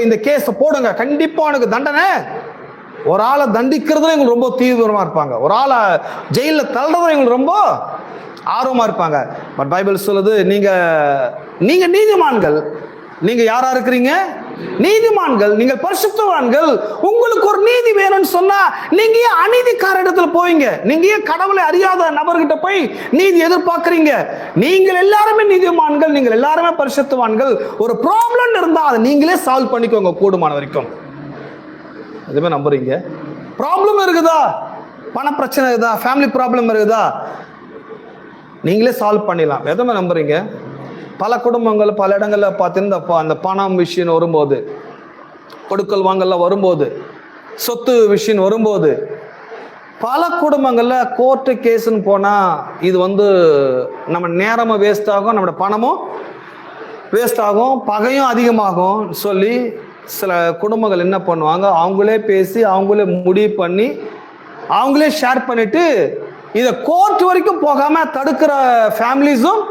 இந்த கேஸ் போடுங்க, கண்டிப்பா உனக்கு தண்டனை. ஒரு ஆளை தண்டிக்கிறதுல எங்களுக்கு ரொம்ப தீவிரமா இருப்பாங்க, ஒரு ஆளை ஜெயில தள்ளுறதுல எங்களுக்கு ரொம்ப ஆர்வமா இருப்பாங்க. பட் பைபிள் சொல்லுது, நீங்க நீதிமான்கள். நீங்க யாரா இருக்கிறீங்க? நீதிமான்கள், நீங்க பரிசுத்தவான்கள். உங்களுக்கு ஒரு நீதி வேணும்னு சொன்னா நீங்க ஏன் அநீதிக்கார இடத்துல போவீங்க? நீங்க ஏன் கடவுளை அறியாத நபர்கிட்ட போய் நீதி எதிர்பார்க்கறீங்க? நீங்கள் எல்லாருமே நீதிமான்கள், நீங்கள் எல்லாருமே பரிசுத்தவான்கள். ஒரு ப்ராப்ளம் இருந்தா அதை நீங்களே சால்வ் பண்ணிக்கோங்க கூடுமான வரைக்கும். எதுவுமே நம்புறீங்க? ப்ராப்ளம் இருக்குதா, பண பிரச்சனை இருக்குதா, ஃபேமிலி ப்ராப்ளம் இருக்குதா, நீங்களே சால்வ் பண்ணிடலாம். எதுவுமே நம்புறீங்க? பல குடும்பங்கள் பல இடங்கள்ல பார்த்தீங்கன்னா அந்த பணம் விஷயம் வரும்போது, கொடுக்கல் வாங்கல வரும்போது, சொத்து விஷயம் வரும்போது, பல குடும்பங்கள்ல கோர்ட்டு கேஸ்ன்னு போனா இது நம்ம நேரமும் வேஸ்ட் ஆகும், நம்மளோட பணமும் வேஸ்ட் ஆகும், பகையும் அதிகமாகும் சொல்லி சில குடும்பங்கள் என்ன பண்ணுவாங்க, அவங்களே பேசி அவங்களே முடிவு பண்ணி அவங்களே ஷேர் பண்ணிட்டு இதை கோர்ட் வரைக்கும் போகாம தடுக்கிற ஃபேமிலிஸும்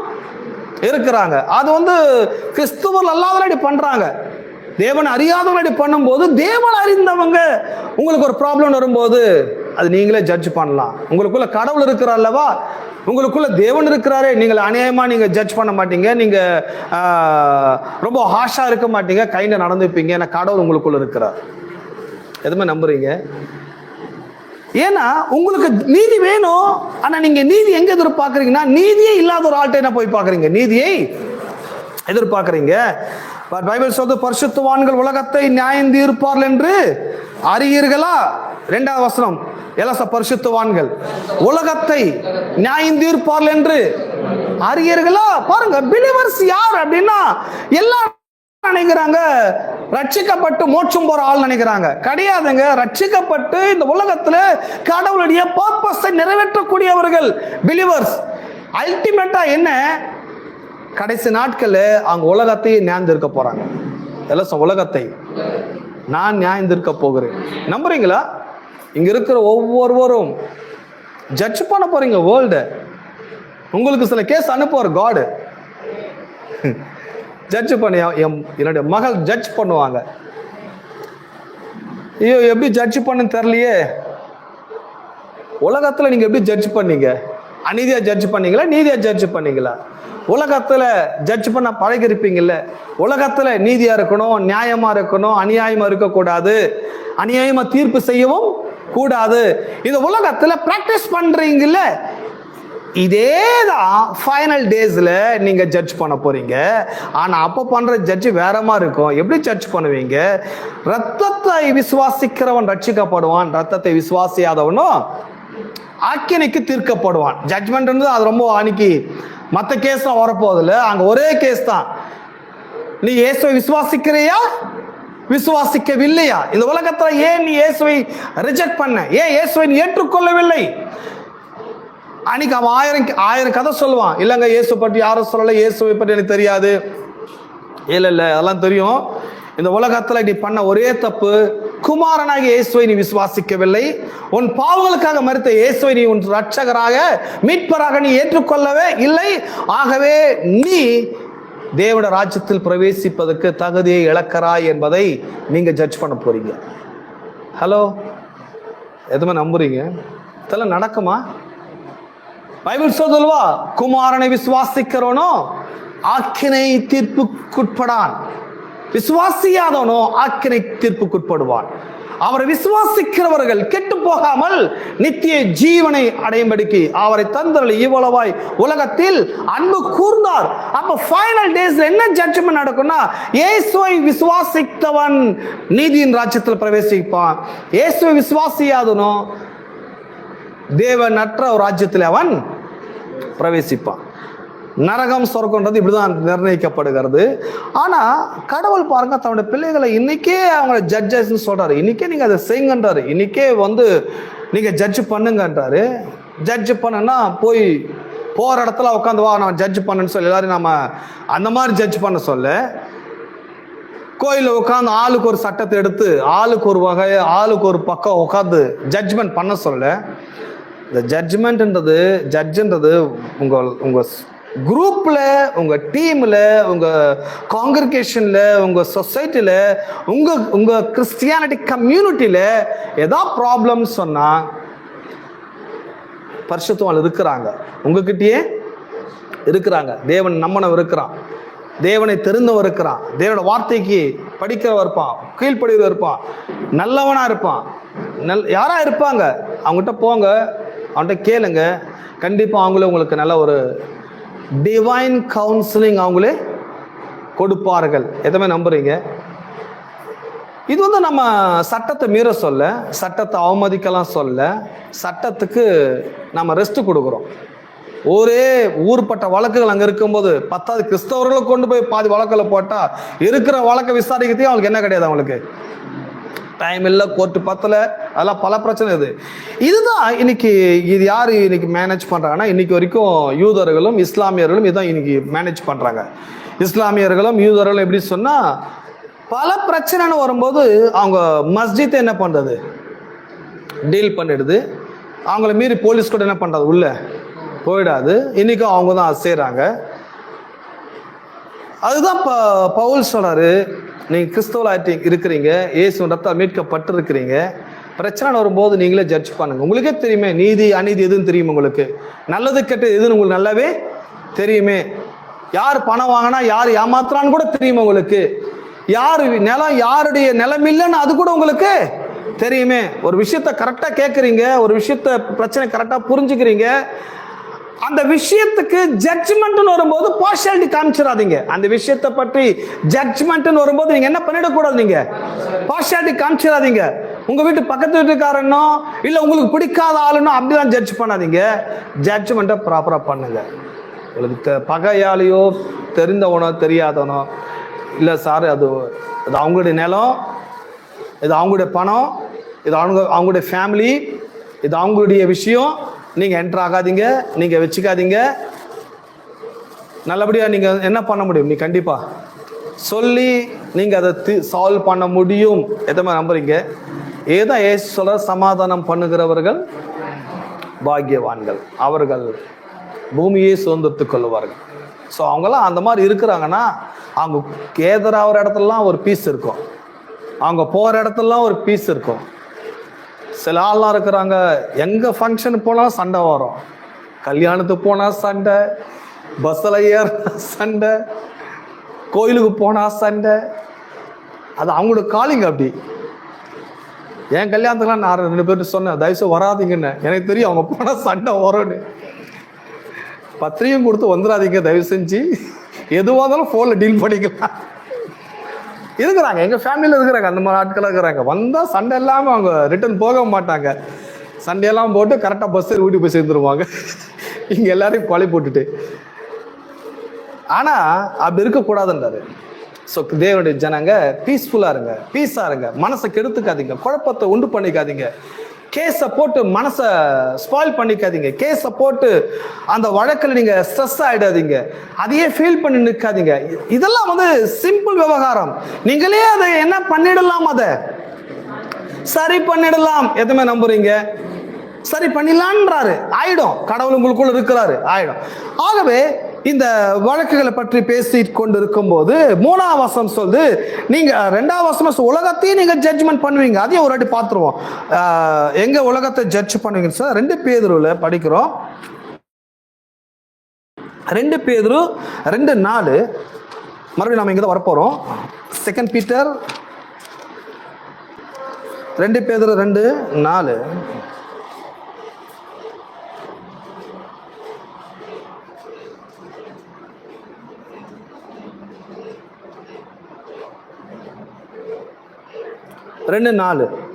இருக்கிறாங்க. அது கிறிஸ்துவர் அல்லாதவங்க பண்றாங்க. தேவன் அறியாதவங்க பண்ணும்போது, தேவன் அறிந்தவங்க உங்களுக்கு ஒரு ப்ராப்ளம் வரும்போது அது நீங்களே ஜட்ஜ் பண்ணலாம். உங்களுக்குள்ள கடவுள் இருக்கிறார் அல்லவா, உங்களுக்குள்ள தேவன் இருக்கிறாரே, நீங்கள் அநியாயமா நீங்க ஜட்ஜ் பண்ண மாட்டீங்க, நீங்க ரொம்ப ஹாஷா இருக்க மாட்டீங்க, கைண்ட நடந்துப்பீங்க. ஏன்னா கடவுள் உங்களுக்குள்ள இருக்கிறார். எதுவுமே நம்புறீங்க? ஏன்னா உங்களுக்கு நீதி வேணும். ஆனா நீங்க நீதி எங்க எதிர்பார்க்கறீங்கன்னா, நீதியே இல்லாத ஒரு ஆள்கிட்ட என்ன போய் பாக்குறீங்க, நீதியை எதிர்பார்க்கறீங்க. பைபிள் சொல்றது, பரிசுத்தவான்கள் உலகத்தை நியாயம் தீர்ப்பார்கள் என்று அறியீர்களா? 2வது வசனம், பரிசுத்தவான்கள் உலகத்தை நியாயம் தீர்ப்பார்கள் என்று அறியீர்களா? பாருங்க, பிலிவர்ஸ் யார் அப்படின்னா எல்லாரும் நினைக்கிறாங்க ரட்சிக்கப்பட்டு மோட்சம் போற ஆள் நினைக்கிறாங்க. கிடையாதுங்க. ரட்சிக்கப்பட்டு இந்த உலகத்துல கடவுளுடைய பர்பஸை நிறைவேற்றக்கூடியவர்கள் பிலிவர்ஸ். அல்டிமேட்டா என்ன, கடைசி நாட்கள்ல அவங்க உலகத்தை நியாயந்திருக்க போறாங்க. எல்லாம் உலகத்தை நான் நியாயந்திருக்க போகிறேன். நம்புறீங்களா? இங்க இருக்கிற ஒவ்வொருவரும் ஜட்ஜ் பண்ண போறீங்க வேர்ல்டு. உங்களுக்கு சில கேஸ் அனுப்புவார் காடு, ஜட்ஜ் பண்ணி என்னுடைய மகள் ஜட்ஜ் பண்ணுவாங்க. ஐயோ, எப்படி ஜட்ஜ் பண்ணு தெரியலையே. உலகத்துல நீங்க எப்படி ஜட்ஜ் பண்ணீங்க? அநீதியா ஜட்ஜ் பண்ணீங்களா, நீதியா ஜட்ஜ் பண்ணீங்களா? உலகத்துல ஜட்ஜ் பண்ண பழகி இருப்பீங்கல்ல. உலகத்துல நீதியா இருக்கணும், நியாயமா இருக்கணும், அநியாயமா இருக்கக்கூடாது, அநியாயமா தீர்ப்பு செய்யவும் கூடாது. இந்த உலகத்துல பிராக்டிஸ் பண்றீங்கல்ல, இதே தான் ஃபைனல் டேஸில் நீங்கள் ஜட்ஜ் பண்ண போறீங்க. ஆனால் அப்போ பண்ணுற ஜட்ஜ் வேற மாதிரி இருக்கும். எப்படி ஜட்ஜ் பண்ணுவீங்க? ரத்தத்தை விசுவாசிக்கிறவன் ரட்சிக்கப்படுவான், ரத்தத்தை விசுவாசியாதவனும் ஆக்கினைக்கு தீர்க்கப்படுவான். ஜட்ஜ்மெண்ட் அது ரொம்ப அன்னைக்கு மற்ற கேஸ் தான் வரப்போதில்லை. அங்கே ஒரே கேஸ் தான். நீ இயேசுவை விசுவாசிக்கிறியா, விசுவாசிக்கவில்லையா? இந்த உலகத்தில் ஏன் நீ இயேசுவை ரிஜெக்ட் பண்ண? ஏன் இயேசுவை நீ ஏற்றுக்கொள்ளவில்லை? அன்னைக்கு அவன் ஆயிரம் கதை சொல்லுவான். இல்லைங்க இயேசு பற்றி யாரும் சொல்லலை, இயேசுவை பற்றி எனக்கு தெரியாது. இல்லை அதெல்லாம் தெரியும். இந்த உலகத்தில் நீ பண்ண ஒரே தப்பு, குமாரனாக இயேசுவை நீ விசுவாசிக்கவில்லை. உன் பாவங்களுக்காக மரித்த இயேசுவை நீ உன் ரட்சகராக மீட்பராக நீ ஏற்றுக்கொள்ளவே இல்லை. ஆகவே நீ தேவட ராஜ்யத்தில் பிரவேசிப்பதற்கு தகுதியை இழக்கிறாய் என்பதை நீங்க ஜட்ஜ் பண்ண போறீங்க. ஹலோ, எதுவுமே நம்புறீங்க? இதெல்லாம் நடக்குமா? பைபிள் சொல்லுவா, குமாரனை விசுவாசிக்கிறவனோ ஆக்கினை தீர்ப்புக்குட்படான், விசுவாசியாதவனோ ஆக்கினை தீர்ப்புக்குட்படுவான். அவரை விசுவாசிக்கிறவர்கள் கெட்டு போகாமல் நித்திய ஜீவனை அடையும்படிக்கு அவரை தந்தருளி இவ்வளவாய் உலகத்தில் அன்பு கூர்ந்தார். அப்ப ஃபைனல் டேஸ்ல என்ன ஜட்ஜ்மெண்ட் நடக்கும்னா, இயேசுவை விசுவாசித்தவன் நீதியின் ராஜ்யத்தில் பிரவேசிப்பான். இயேசுவை விசுவாசியாதனோ தேவனற்ற ஒரு ராஜ்யத்தில் அவன் பிரவேசிப்பான். நரகம் சொர்க்கம்ன்றது இப்படிதான் நிர்ணயிக்கப்படுகிறது. ஆனா கடவுள் பாருங்க, தன்னுடைய பிள்ளைகளை இன்னைக்கே அவங்க ஜட்ஜஸ் சொல்றாரு. இன்னைக்கே நீங்க அதை செய்யுங்கன்றாரு. இன்னைக்கே நீங்க ஜட்ஜ் பண்ணுங்கன்றாரு. ஜட்ஜ் பண்ணுன்னா போய் போற இடத்துல உட்காந்து வா நான் ஜட்ஜ் பண்ணுன்னு சொல்லி எல்லாரும் நம்ம அந்த மாதிரி ஜட்ஜ் பண்ண சொல்ல, கோயிலில் உட்காந்து ஆளுக்கு ஒரு சட்டத்தை எடுத்து ஆளுக்கு ஒரு வகை ஆளுக்கு ஒரு பக்கம் உட்காந்து ஜட்ஜ்மெண்ட் பண்ண சொல்ல. இந்த ஜட்ஜ்மெண்ட்ன்றது உங்க குரூப்ல, உங்க டீம்ல, உங்க காங்கிரிகேஷன்ல, உங்க சொசைட்டில, உங்க கிறிஸ்டியானிட்டி கம்யூனிட்டியில ஏதாவது ப்ராப்ளம் சொன்னா பரிசுத்தவான் இருக்கிறாங்க, உங்ககிட்டயே இருக்கிறாங்க. தேவன் நம்மனவன் இருக்கிறான், தேவனை தெரிந்தவன் இருக்கிறான், தேவனோட வார்த்தைக்கு படிக்கிறவன் இருப்பான், கீழ்ப்படிவர் இருப்பான், நல்லவனா இருப்பான், யாரா இருப்பாங்க. அவங்ககிட்ட போங்க, அவன்கிட்ட கேளுங்க. கண்டிப்பா அவங்களே உங்களுக்கு நல்ல ஒரு டிவைன் கவுன்சிலிங் அவங்களே கொடுப்பார்கள். எதுவுமே நம்புறீங்க? இது நம்ம சட்டத்தை மீற சொல்ல, சட்டத்தை அவமதிக்கலாம் சொல்ல, சட்டத்துக்கு நம்ம ரெஸ்ட் கொடுக்குறோம். ஒரே ஊர்பட்ட வழக்குகள் அங்கே இருக்கும்போது 10 கிறிஸ்தவர்களை கொண்டு போய் பாதி வழக்கில் போட்டால் இருக்கிற வழக்கை விசாரிக்கிறதே அவங்களுக்கு என்ன கிடையாது, அவங்களுக்கு டைம் இல்லை, கோர்ட்டு பத்தல, அதெல்லாம் பல பிரச்சனை. இதுதான் இன்னைக்கு. இது யார் இன்னைக்கு மேனேஜ் பண்ணுறாங்கன்னா, இன்னைக்கு வரைக்கும் யூதர்களும் இஸ்லாமியர்களும் இதுதான் இன்னைக்கு மேனேஜ் பண்ணுறாங்க. இஸ்லாமியர்களும் யூதர்களும் எப்படி சொன்னால், பல பிரச்சனைன்னு வரும்போது அவங்க மஸ்ஜித்தை என்ன பண்ணுறது, டீல் பண்ணிடுது. அவங்கள மீறி போலீஸ் கூட என்ன பண்ணுறது, உள்ள போயிடாது. இன்னைக்கும் அவங்க தான் செய்கிறாங்க. அதுதான் பவுல் சொல்றாரு, நீங்கள் கிறிஸ்தவலாயிட்டு இருக்கிறீங்க, இயேசு ரத்தத்தால் மீட்கப்பட்டு இருக்கிறீங்க. பிரச்சனை வரும்போது நீங்களே ஜட்ஜ் பண்ணுங்க. உங்களுக்கே தெரியுமே நீதி அநீதி எதுன்னு தெரியும், உங்களுக்கு நல்லது கெட்டது எதுன்னு உங்களுக்கு நல்லாவே தெரியுமே. யார் பணம் வாங்கினா யார் ஏமாத்துறான்னு கூட தெரியுமா உங்களுக்கு. யார் நிலம் யாருடைய நிலம் இல்லைன்னு அது கூட உங்களுக்கு தெரியுமே. ஒரு விஷயத்த கரெக்டாக கேட்குறீங்க, ஒரு விஷயத்த பிரச்சனை கரெக்டாக புரிஞ்சுக்கிறீங்க. அந்த விஷயத்துக்கு ஜட்ஜ்மெண்ட்னு வரும்போது பார்ஷியாலிட்டி காமிச்சிடாதீங்க. அந்த விஷயத்தை பற்றி ஜட்ஜ்மெண்ட்னு வரும்போது நீங்க என்ன பண்ணிடக்கூடாது, நீங்க பார்ஷியாலிட்டி காமிச்சிடாதீங்க. உங்க வீட்டு பக்கத்து வீட்டுக்காரனோ இல்ல உங்களுக்கு பிடிக்காத ஆளுனோ அப்படிதான் ஜட்ஜ் பண்ணாதீங்க. ஜட்ஜ்மெண்ட்டை ப்ராப்பரா பண்ணுங்க. உங்களுக்கு பகையாளியோ தெரிந்தவனோ தெரியாதவனோ இல்லை சார், அது அவங்களுடைய நிலம், இது அவங்களுடைய பணம், இது அவங்களுடைய ஃபேமிலி, இது அவங்களுடைய விஷயம், நீங்கள் என்டர் ஆகாதீங்க, நீங்கள் வச்சுக்காதீங்க. நல்லபடியாக நீங்கள் என்ன பண்ண முடியும், நீ கண்டிப்பாக சொல்லி நீங்கள் அதை சால்வ் பண்ண முடியும். எதமாக நம்புறீங்க? ஏதான் ஏசு சொல்ற, சமாதானம் பண்ணுகிறவர்கள் பாக்கியவான்கள், அவர்கள் பூமியை சுதந்திரத்துக் கொள்வார்கள். ஸோ அவங்களாம் அந்த மாதிரி இருக்கிறாங்கன்னா, அவங்க கேதராகிற இடத்துலலாம் ஒரு பீஸ் இருக்கும், அவங்க போகிற இடத்துலலாம் ஒரு பீஸ் இருக்கும். சில ஆள்லாம் இருக்கிறாங்க, எங்கே ஃபங்க்ஷனுக்கு போனால் சண்டை வரும், கல்யாணத்துக்கு போனால் சண்டை, பஸ்ஸில் ஏற சண்டை, கோயிலுக்கு போனால் சண்டை. அது அவங்களோட காலிங்க. அப்படி என் கல்யாணத்துக்குலாம் நான் 2 பேர்ட்டு சொன்னேன், தயவுசெய்து வராதிங்கன்னு. எனக்கு தெரியும் அவங்க போனால் சண்டை வரும்னு. பத்திரியும் கொடுத்து வந்துடாதீங்க தயவு செஞ்சு, எதுவாக இருந்தாலும் ஃபோனில் டீல் பண்ணிக்கலாம். இருக்கிறாங்க, எங்கள் ஃபேமிலியில் இருக்கிறாங்க, அந்த மாதிரி ஆட்கள் இருக்கிறாங்க. வந்தால் சண்டை இல்லாமல் அவங்க ரிட்டர்ன் போக மாட்டாங்க. சண்டையெல்லாம் போட்டு கரெக்டாக பஸ் வீட்டுக்கு போய் சேர்ந்துருவாங்க, இங்கே எல்லாரையும் கொலை போட்டுட்டு. ஆனால் அப்படி இருக்கக்கூடாதுன்றாரு. ஸோ தேவனுடைய ஜனங்க பீஸ்ஃபுல்லாக இருங்க, பீஸாக இருங்க, மனசை கெடுத்துக்காதீங்க, குழப்பத்தை உண்டு பண்ணிக்காதீங்க, கேஸை போட்டு மனசை ஸ்பாயில் பண்ணிக்காதீங்க, கேஸை போட்டு அந்த வழக்கில் நீங்கள் ஸ்ட்ரெஸ் ஆகிடாதீங்க, அதையே ஃபீல் பண்ணி நிற்காதீங்க. இதெல்லாம் வந்து சிம்பிள் விவகாரம். நீங்களே அதை என்ன பண்ணிடலாம், அதை சரி பண்ணிடலாம். எதுவுமே நம்புறீங்க, சரி பண்ணிடலான்றாரு, ஆயிடும். கடவுள் உங்களுக்குள்ள இருக்கிறாரு, ஆயிடும். ஆகவே இந்த வழக்குகளை பற்றி பேசி கொண்டு இருக்கும் போது 3ஆம் வசனம் சொல்லுது, நீங்க 2ஆம் வசனம் உலகத்தையும் நீங்க ஜட்ஜ்மெண்ட் பண்ணுவீங்க. அதையும் ஒரு வாட்டி பார்த்துருவோம், எங்க உலகத்தை ஜட்ஜ் பண்ணுவீங்க சார். 2 பேதுருல படிக்கிறோம், 2 பேதுரு 2:4. மறுபடியும் நம்ம இங்க தான் வரப்போறோம். 2 பீட்டர் 2 பேதுரு 2:4.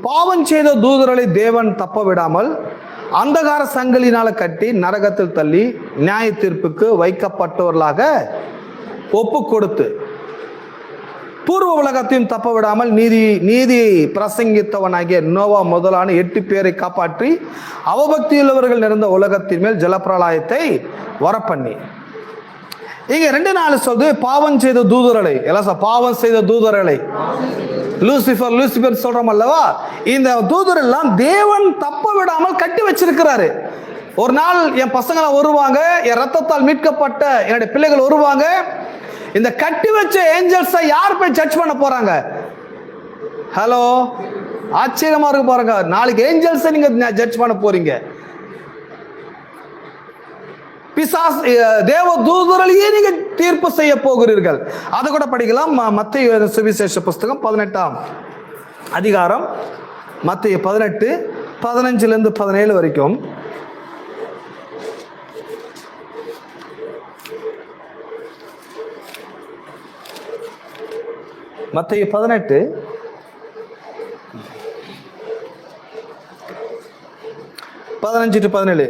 பாவம் செய்த தூதர்களை தேவன் தப்ப விடாமல் அந்தகார சங்கிலினால கட்டி நரகத்தில் தள்ளி நியாய தீர்ப்புக்கு வைக்கப்பட்டவர்களாக ஒப்பு கொடுத்து பூர்வ உலகத்தையும் தப்ப விடாமல் நீதி பிரசங்கித்தவனாகிய நோவா முதலான 8 பேரை காப்பாற்றி அவபக்தியுள்ளவர்கள் நிறைந்த உலகத்தின் மேல் ஜலப்பிரளயத்தை வரப்பண்ணி. இங்க 2:4 சொல்லுது, பாவம் செய்த தூதர்களை. எல்லாம் பாவம் செய்த தூதர்களை, லூசிபர் சொல்றோம் அல்லவா, இந்த தூதர் எல்லாம் தேவன் தப்ப விடாமல் கட்டி வச்சிருக்கிறாரு. ஒரு நாள் என் பசங்களை வருவாங்க, என் ரத்தத்தால் மீட்கப்பட்ட என்னுடைய பிள்ளைகள் வருவாங்க. இந்த கட்டி வச்ச ஏஞ்சல்ஸை யார் போய் ஜட்ஜ் பண்ண போறாங்க? ஹலோ, ஆச்சரியமா இருக்கு பாருங்க. நாளைக்கு ஏஞ்சல்ஸை நீங்க ஜட்ஜ் பண்ண போறீங்க. தேவ தூதர்களையே நீங்க தீர்ப்பு செய்ய போகிறீர்கள். அதை கூட படிக்கலாம். மத்தேயு சுவிசேஷ புஸ்தகம் 18ஆம் அதிகாரம், மத்தேயு 18 15 17 வரைக்கும். மத்தேயு 18 15 17.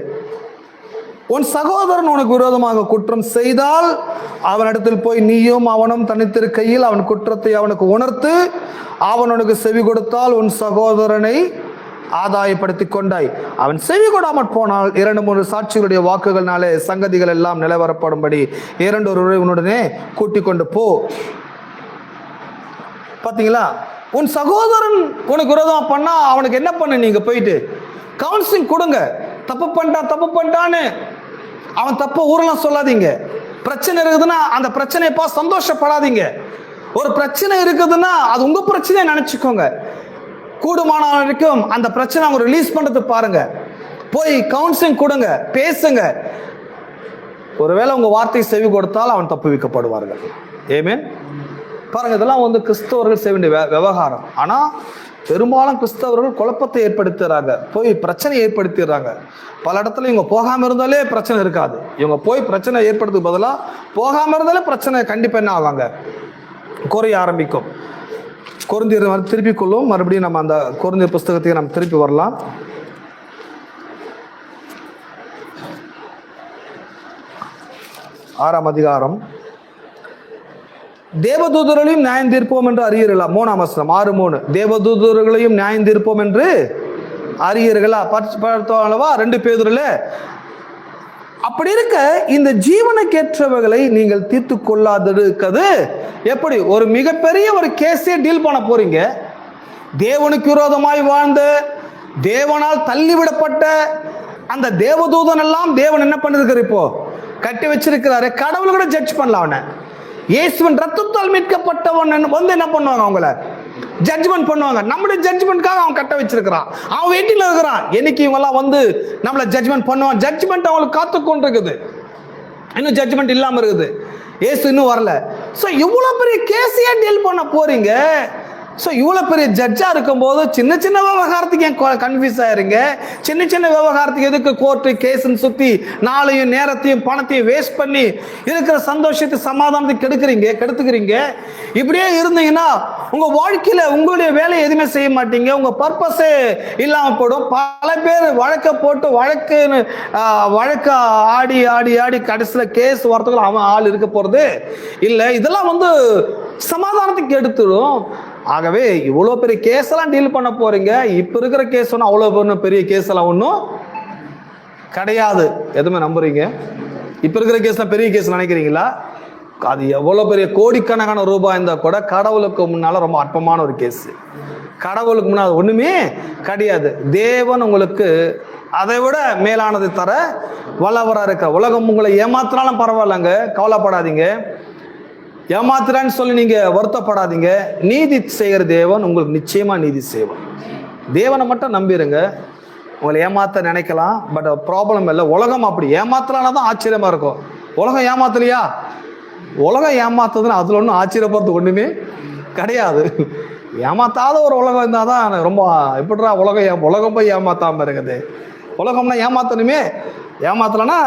உன் சகோதரன் உனக்கு விரோதமாக குற்றம் செய்தால் அவனிடத்தில் போய் நீயும் அவனும் தனித்திருக்கையில் அவன் குற்றத்தை அவனுக்கு உணர்த்து, அவன் உனக்கு செவி கொடுத்தால் உன் சகோதரனை ஆதாயப்படுத்தி கொண்டாய். அவன் செவி கொடாமற் போனால் 2-3 சாட்சிகளுடைய வாக்குகள்னாலே சங்கதிகள் எல்லாம் நிலவரப்படும்படி 2 உன்னுடனே கூட்டிக் கொண்டு போ. பாத்தீங்களா? உன் சகோதரன் உனக்கு விரோதமா பண்ணா அவனுக்கு என்ன பண்ணு? நீங்க போயிட்டு கவுன்சிலிங் கொடுங்க. தப்பு பண்ணிட்டான்னு அவன் தப்பு ஊரெல்லாம் சொல்லாதீங்க. பிரச்சனை இருக்குதுன்னா அந்த பிரச்சனையை பார்த்து சந்தோஷப்படாதீங்க. ஒரு பிரச்சனை இருக்குதுன்னா அது உங்க பிரச்சனையை நினைச்சுக்கோங்க. கூடுமான வரைக்கும் அந்த பிரச்சனை அவங்க ரிலீஸ் பண்றது பாருங்க. போய் கவுன்சிலிங் கொடுங்க, பேசுங்க. ஒருவேளை உங்க வார்த்தை செவி கொடுத்தால் அவன் தப்பு வைக்கப்படுவார்கள். ஆமென். பாருங்க, இதெல்லாம் கிறிஸ்தவர்கள் செய்ய வேண்டிய விவகாரம். ஆனா பெரும்பாலும் கிறிஸ்தவர்கள் குழப்பத்தை ஏற்படுத்துறாங்க, போய் பிரச்சனை ஏற்படுத்திடுறாங்க. பல இடத்துல இவங்க போகாம இருந்தாலே பிரச்சனை இருக்காது. இவங்க போய் பிரச்சனை ஏற்படுத்துக்கு பதிலாக போகாம இருந்தாலே பிரச்சனை கண்டிப்பா என்ன ஆவாங்க? குறைய ஆரம்பிக்கும். கொரிந்தியர் திருப்பி கொள்ளும். மறுபடியும் நம்ம அந்த கொரிந்தியர் புஸ்தகத்துக்கு நம்ம திருப்பி வரலாம். ஆறாம் அதிகாரம். தேவதூதர்களையும் நியாயம் தீர்ப்போம் என்று அறியீர்களா? 3ஆம் வசனம் 6:3. தேவதூதர்களையும் நியாயம் தீர்ப்போம் என்று அறியீர்களா? 2 பேதுருல. அப்படி இருக்க இந்த ஜீவனுக்கேற்றவைகளை நீங்கள் தீர்த்து கொள்ளாதிருக்கிறது எப்படி? ஒரு மிகப்பெரிய ஒரு கேஸே டீல் பண்ண போறீங்க. தேவனுக்கு விரோதமாய் வாழ்ந்த, தேவனால் தள்ளிவிடப்பட்ட அந்த தேவதூதன் எல்லாம் தேவன் என்ன பண்ணிருக்காரு? இப்போ கட்டி வச்சிருக்கிறாரு. கடவுளை கூட ஜட்ஜ் பண்ணலாம். அவனை இயேசுவின் ரத்தத்தால் மீட்கப்பட்டவன் என்ன பண்ணுவாங்க? அவங்கள ஜட்ஜ்மெண்ட் பண்ணுவாங்க. நம்மளுடைய ஜட்ஜ்மெண்ட்காக அவன் கட்ட வச்சிருக்கிறான். அவன் வெயிட்டிங்ல இருக்கிறான். என்னைக்கு இவங்க எல்லாம் நம்மள ஜட்ஜ்மெண்ட் பண்ணுவான். ஜட்ஜ்மெண்ட் அவங்களுக்கு காத்து கொண்டு இருக்குது. இன்னும் ஜட்ஜ்மெண்ட் இல்லாம இருக்குது. இயேசு இன்னும் வரல. சோ இவ்வளவு பெரிய கேஸையே டீல் பண்ண போறீங்க. ஸோ இவ்வளோ பெரிய ஜட்ஜாக இருக்கும்போது சின்ன சின்ன விவகாரத்துக்கு ஏன் கன்ஃபியூஸ் ஆயிருங்க? சின்ன சின்ன விவகாரத்துக்கு எதுக்கு கோர்ட்டு கேஸுன்னு சுற்றி நாளையும் நேரத்தையும் பணத்தையும் வேஸ்ட் பண்ணி இருக்கிற சந்தோஷத்தை சமாதானத்தை கெடுத்துக்கிறீங்க? இப்படியே இருந்தீங்கன்னா உங்கள் வாழ்க்கையில் உங்களுடைய வேலையை எதுவுமே செய்ய மாட்டீங்க. உங்கள் பர்பஸே இல்லாமல் போடும். பல பேர் வழக்கை போட்டு வழக்க ஆடி ஆடி ஆடி கடைசியில் கேஸ் வரத்துக்குள்ள அவன் ஆள் இருக்க போகிறது இல்லை. இதெல்லாம் சமாதானத்துக்கு எடுத்துடும். ஆகவே இவ்வளோ பெரிய கேஸ் எல்லாம் டீல் பண்ண போறீங்க. இப்போ இருக்கிற கேஸ் ஒன்றும் அவ்வளோ பெரிய கேஸ் எல்லாம் ஒன்றும் கிடையாது. எதுவுமே நம்புறீங்க? இப்போ இருக்கிற கேஸ்லாம் பெரிய கேஸ் நினைக்கிறீங்களா? அது எவ்வளோ பெரிய கோடிக்கணக்கான ரூபாய் இருந்தால் கூட கடவுளுக்கு முன்னால ரொம்ப அற்பமான ஒரு கேஸ். கடவுளுக்கு முன்னால் ஒன்றுமே கிடையாது. தேவன் உங்களுக்கு அதை விட மேலானதை தர வல்லவராக இருக்க. உலகம் உங்களை ஏமாத்தினாலும் பரவாயில்லைங்க, கவலைப்படாதீங்க. ஏமாத்துறான்னு சொல்லி நீங்க வருத்தப்படாதீங்க. நீதி செய்கிற தேவன் உங்களுக்கு நிச்சயமா நீதி செய்வான். தேவனை மட்டும் நம்பிடுங்க. உங்களை ஏமாத்த நினைக்கலாம், பட் ப்ராப்ளம் இல்லை. உலகம் அப்படி ஏமாத்தலான்னா தான் ஆச்சரியமா இருக்கும். உலகம் ஏமாத்தலையா? உலகம் ஏமாத்துறதுன்னு அதுல ஒன்றும் ஆச்சரியப்படுறது ஒண்ணுமே கிடையாது. ஏமாத்தாத ஒரு உலகம் இருந்தால் தான் ரொம்ப எப்படிடா உலகம் போய் ஏமாத்தாம இருக்குது. உலகம்னா ஏமாத்தணுமே. ஏமாத்தலைன்னா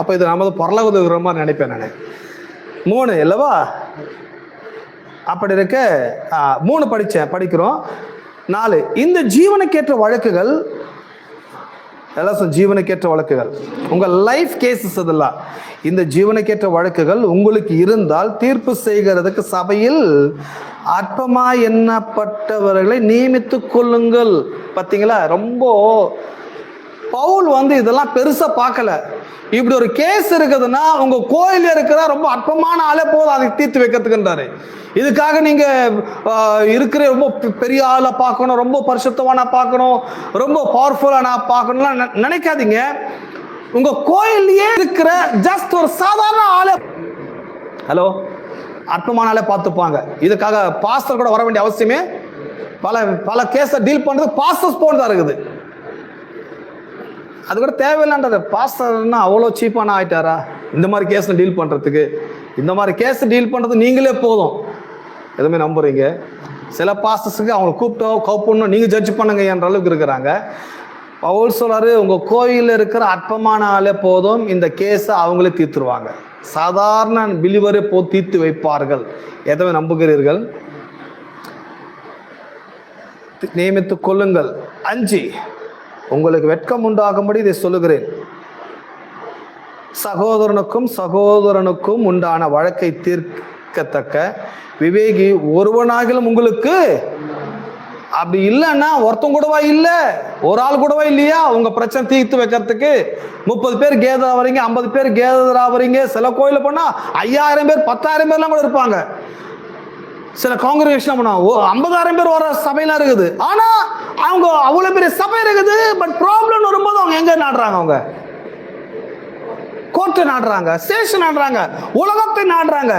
அப்போ இது நமது பரலோகத்துக்கு இருக்கிற மாதிரி நினைப்பேன் நான். 3 இல்லவா? அப்படி இருக்க 3 படிக்கிறோம். 4 இந்த ஜீவனுக்கேற்ற வழக்குகள் எல்லாம் ஜீவனுக்கேற்ற வழக்குகள் உங்கள் லைஃப் கேசஸ். அதெல்லாம் இந்த ஜீவனுக்கேற்ற வழக்குகள் உங்களுக்கு இருந்தால் தீர்ப்பு செய்கிறதுக்கு சபையில் அற்பமா எண்ணப்பட்டவர்களை நியமித்துக் கொள்ளுங்கள். பார்த்தீங்களா? ரொம்ப பவுல் இதெல்லாம் பெருசா பார்க்கல. இப்படி ஒரு கேஸ் இருக்குதுன்னா உங்க கோயில் இருக்கிற ரொம்ப அற்பமான ஆளே போதும் அதை தீர்த்து வைக்கிறதுக்குன்றாரு. இதுக்காக நீங்க இருக்கிற ரொம்ப பெரிய ஆளை பார்க்கணும், ரொம்ப பரிசுத்தவானா பார்க்கணும், ரொம்ப பவர்ஃபுல்லான பார்க்கணும்லாம் நினைக்காதீங்க. உங்க கோயிலையே இருக்கிற ஜஸ்ட் ஒரு சாதாரண ஆளை அற்பமான ஆளே பார்த்துப்பாங்க. இதுக்காக பாஸ்டர் கூட வர வேண்டிய அவசியமே பல கேஸை டீல் பண்றது பாஸ்டர்ஸ் போனதா இருக்குது. அது கூட தேவையில்லைன்றது. பாஸ்டர்னா அவ்வளோ சீப்பான ஆயிட்டாரா இந்த மாதிரி கேஸ் டீல் பண்ணுறதுக்கு? இந்த மாதிரி கேஸ் டீல் பண்ணுறது நீங்களே போதும். எதுவுமே நம்புறீங்க? சில பாஸ்டர்ஸுக்கு அவங்களை கூப்பிடணும் நீங்கள் ஜட்ஜ் பண்ணுங்க என்ற அளவுக்கு இருக்கிறாங்க. பவுல் சொல்றாரு, உங்கள் கோயிலில் இருக்கிற அற்பமான ஆளே போதும், இந்த கேஸை அவங்களே தீர்த்துருவாங்க. சாதாரண பிலிவரே தீர்த்து வைப்பார்கள். எதுவுமே நம்புகிறீர்கள்? நியமித்துக் கொள்ளுங்கள். 5 உங்களுக்கு வெட்கம் உண்டாகும்படி இதை சொல்லுகிறேன். சகோதரனுக்கும் உண்டான வழக்கை தீர்க்கத்தக்க விவேகி ஒருவனாகிலும் உங்களுக்கு அப்படி இல்லைன்னா ஒருத்தம் கூடவா இல்லை, ஒரு ஆள் கூடவா இல்லையா உங்க பிரச்சனை தீர்த்து வைக்கிறதுக்கு? 30 பேர் கேதர் ஆவறீங்க, 50 பேர் கேதர் ஆவறீங்க. சில கோயில போனா 5000 பேர் 10,000 பேர்லாம் கூட இருப்பாங்க. சில காங்கிரிகேஷன் போனா 50,000 பேர் வர சபையெல்லாம் இருக்குது. ஆனா அவங்க அவ்வளவு பெரிய சபை இருக்குது, பட் ப்ராப்ளம் வரும்போது அவங்க எங்க நாடுறாங்க? அவங்க கோர்ட்டு நாடுறாங்க, ஸ்டேஷன் நாடுறாங்க, உலகத்தை நாடுறாங்க.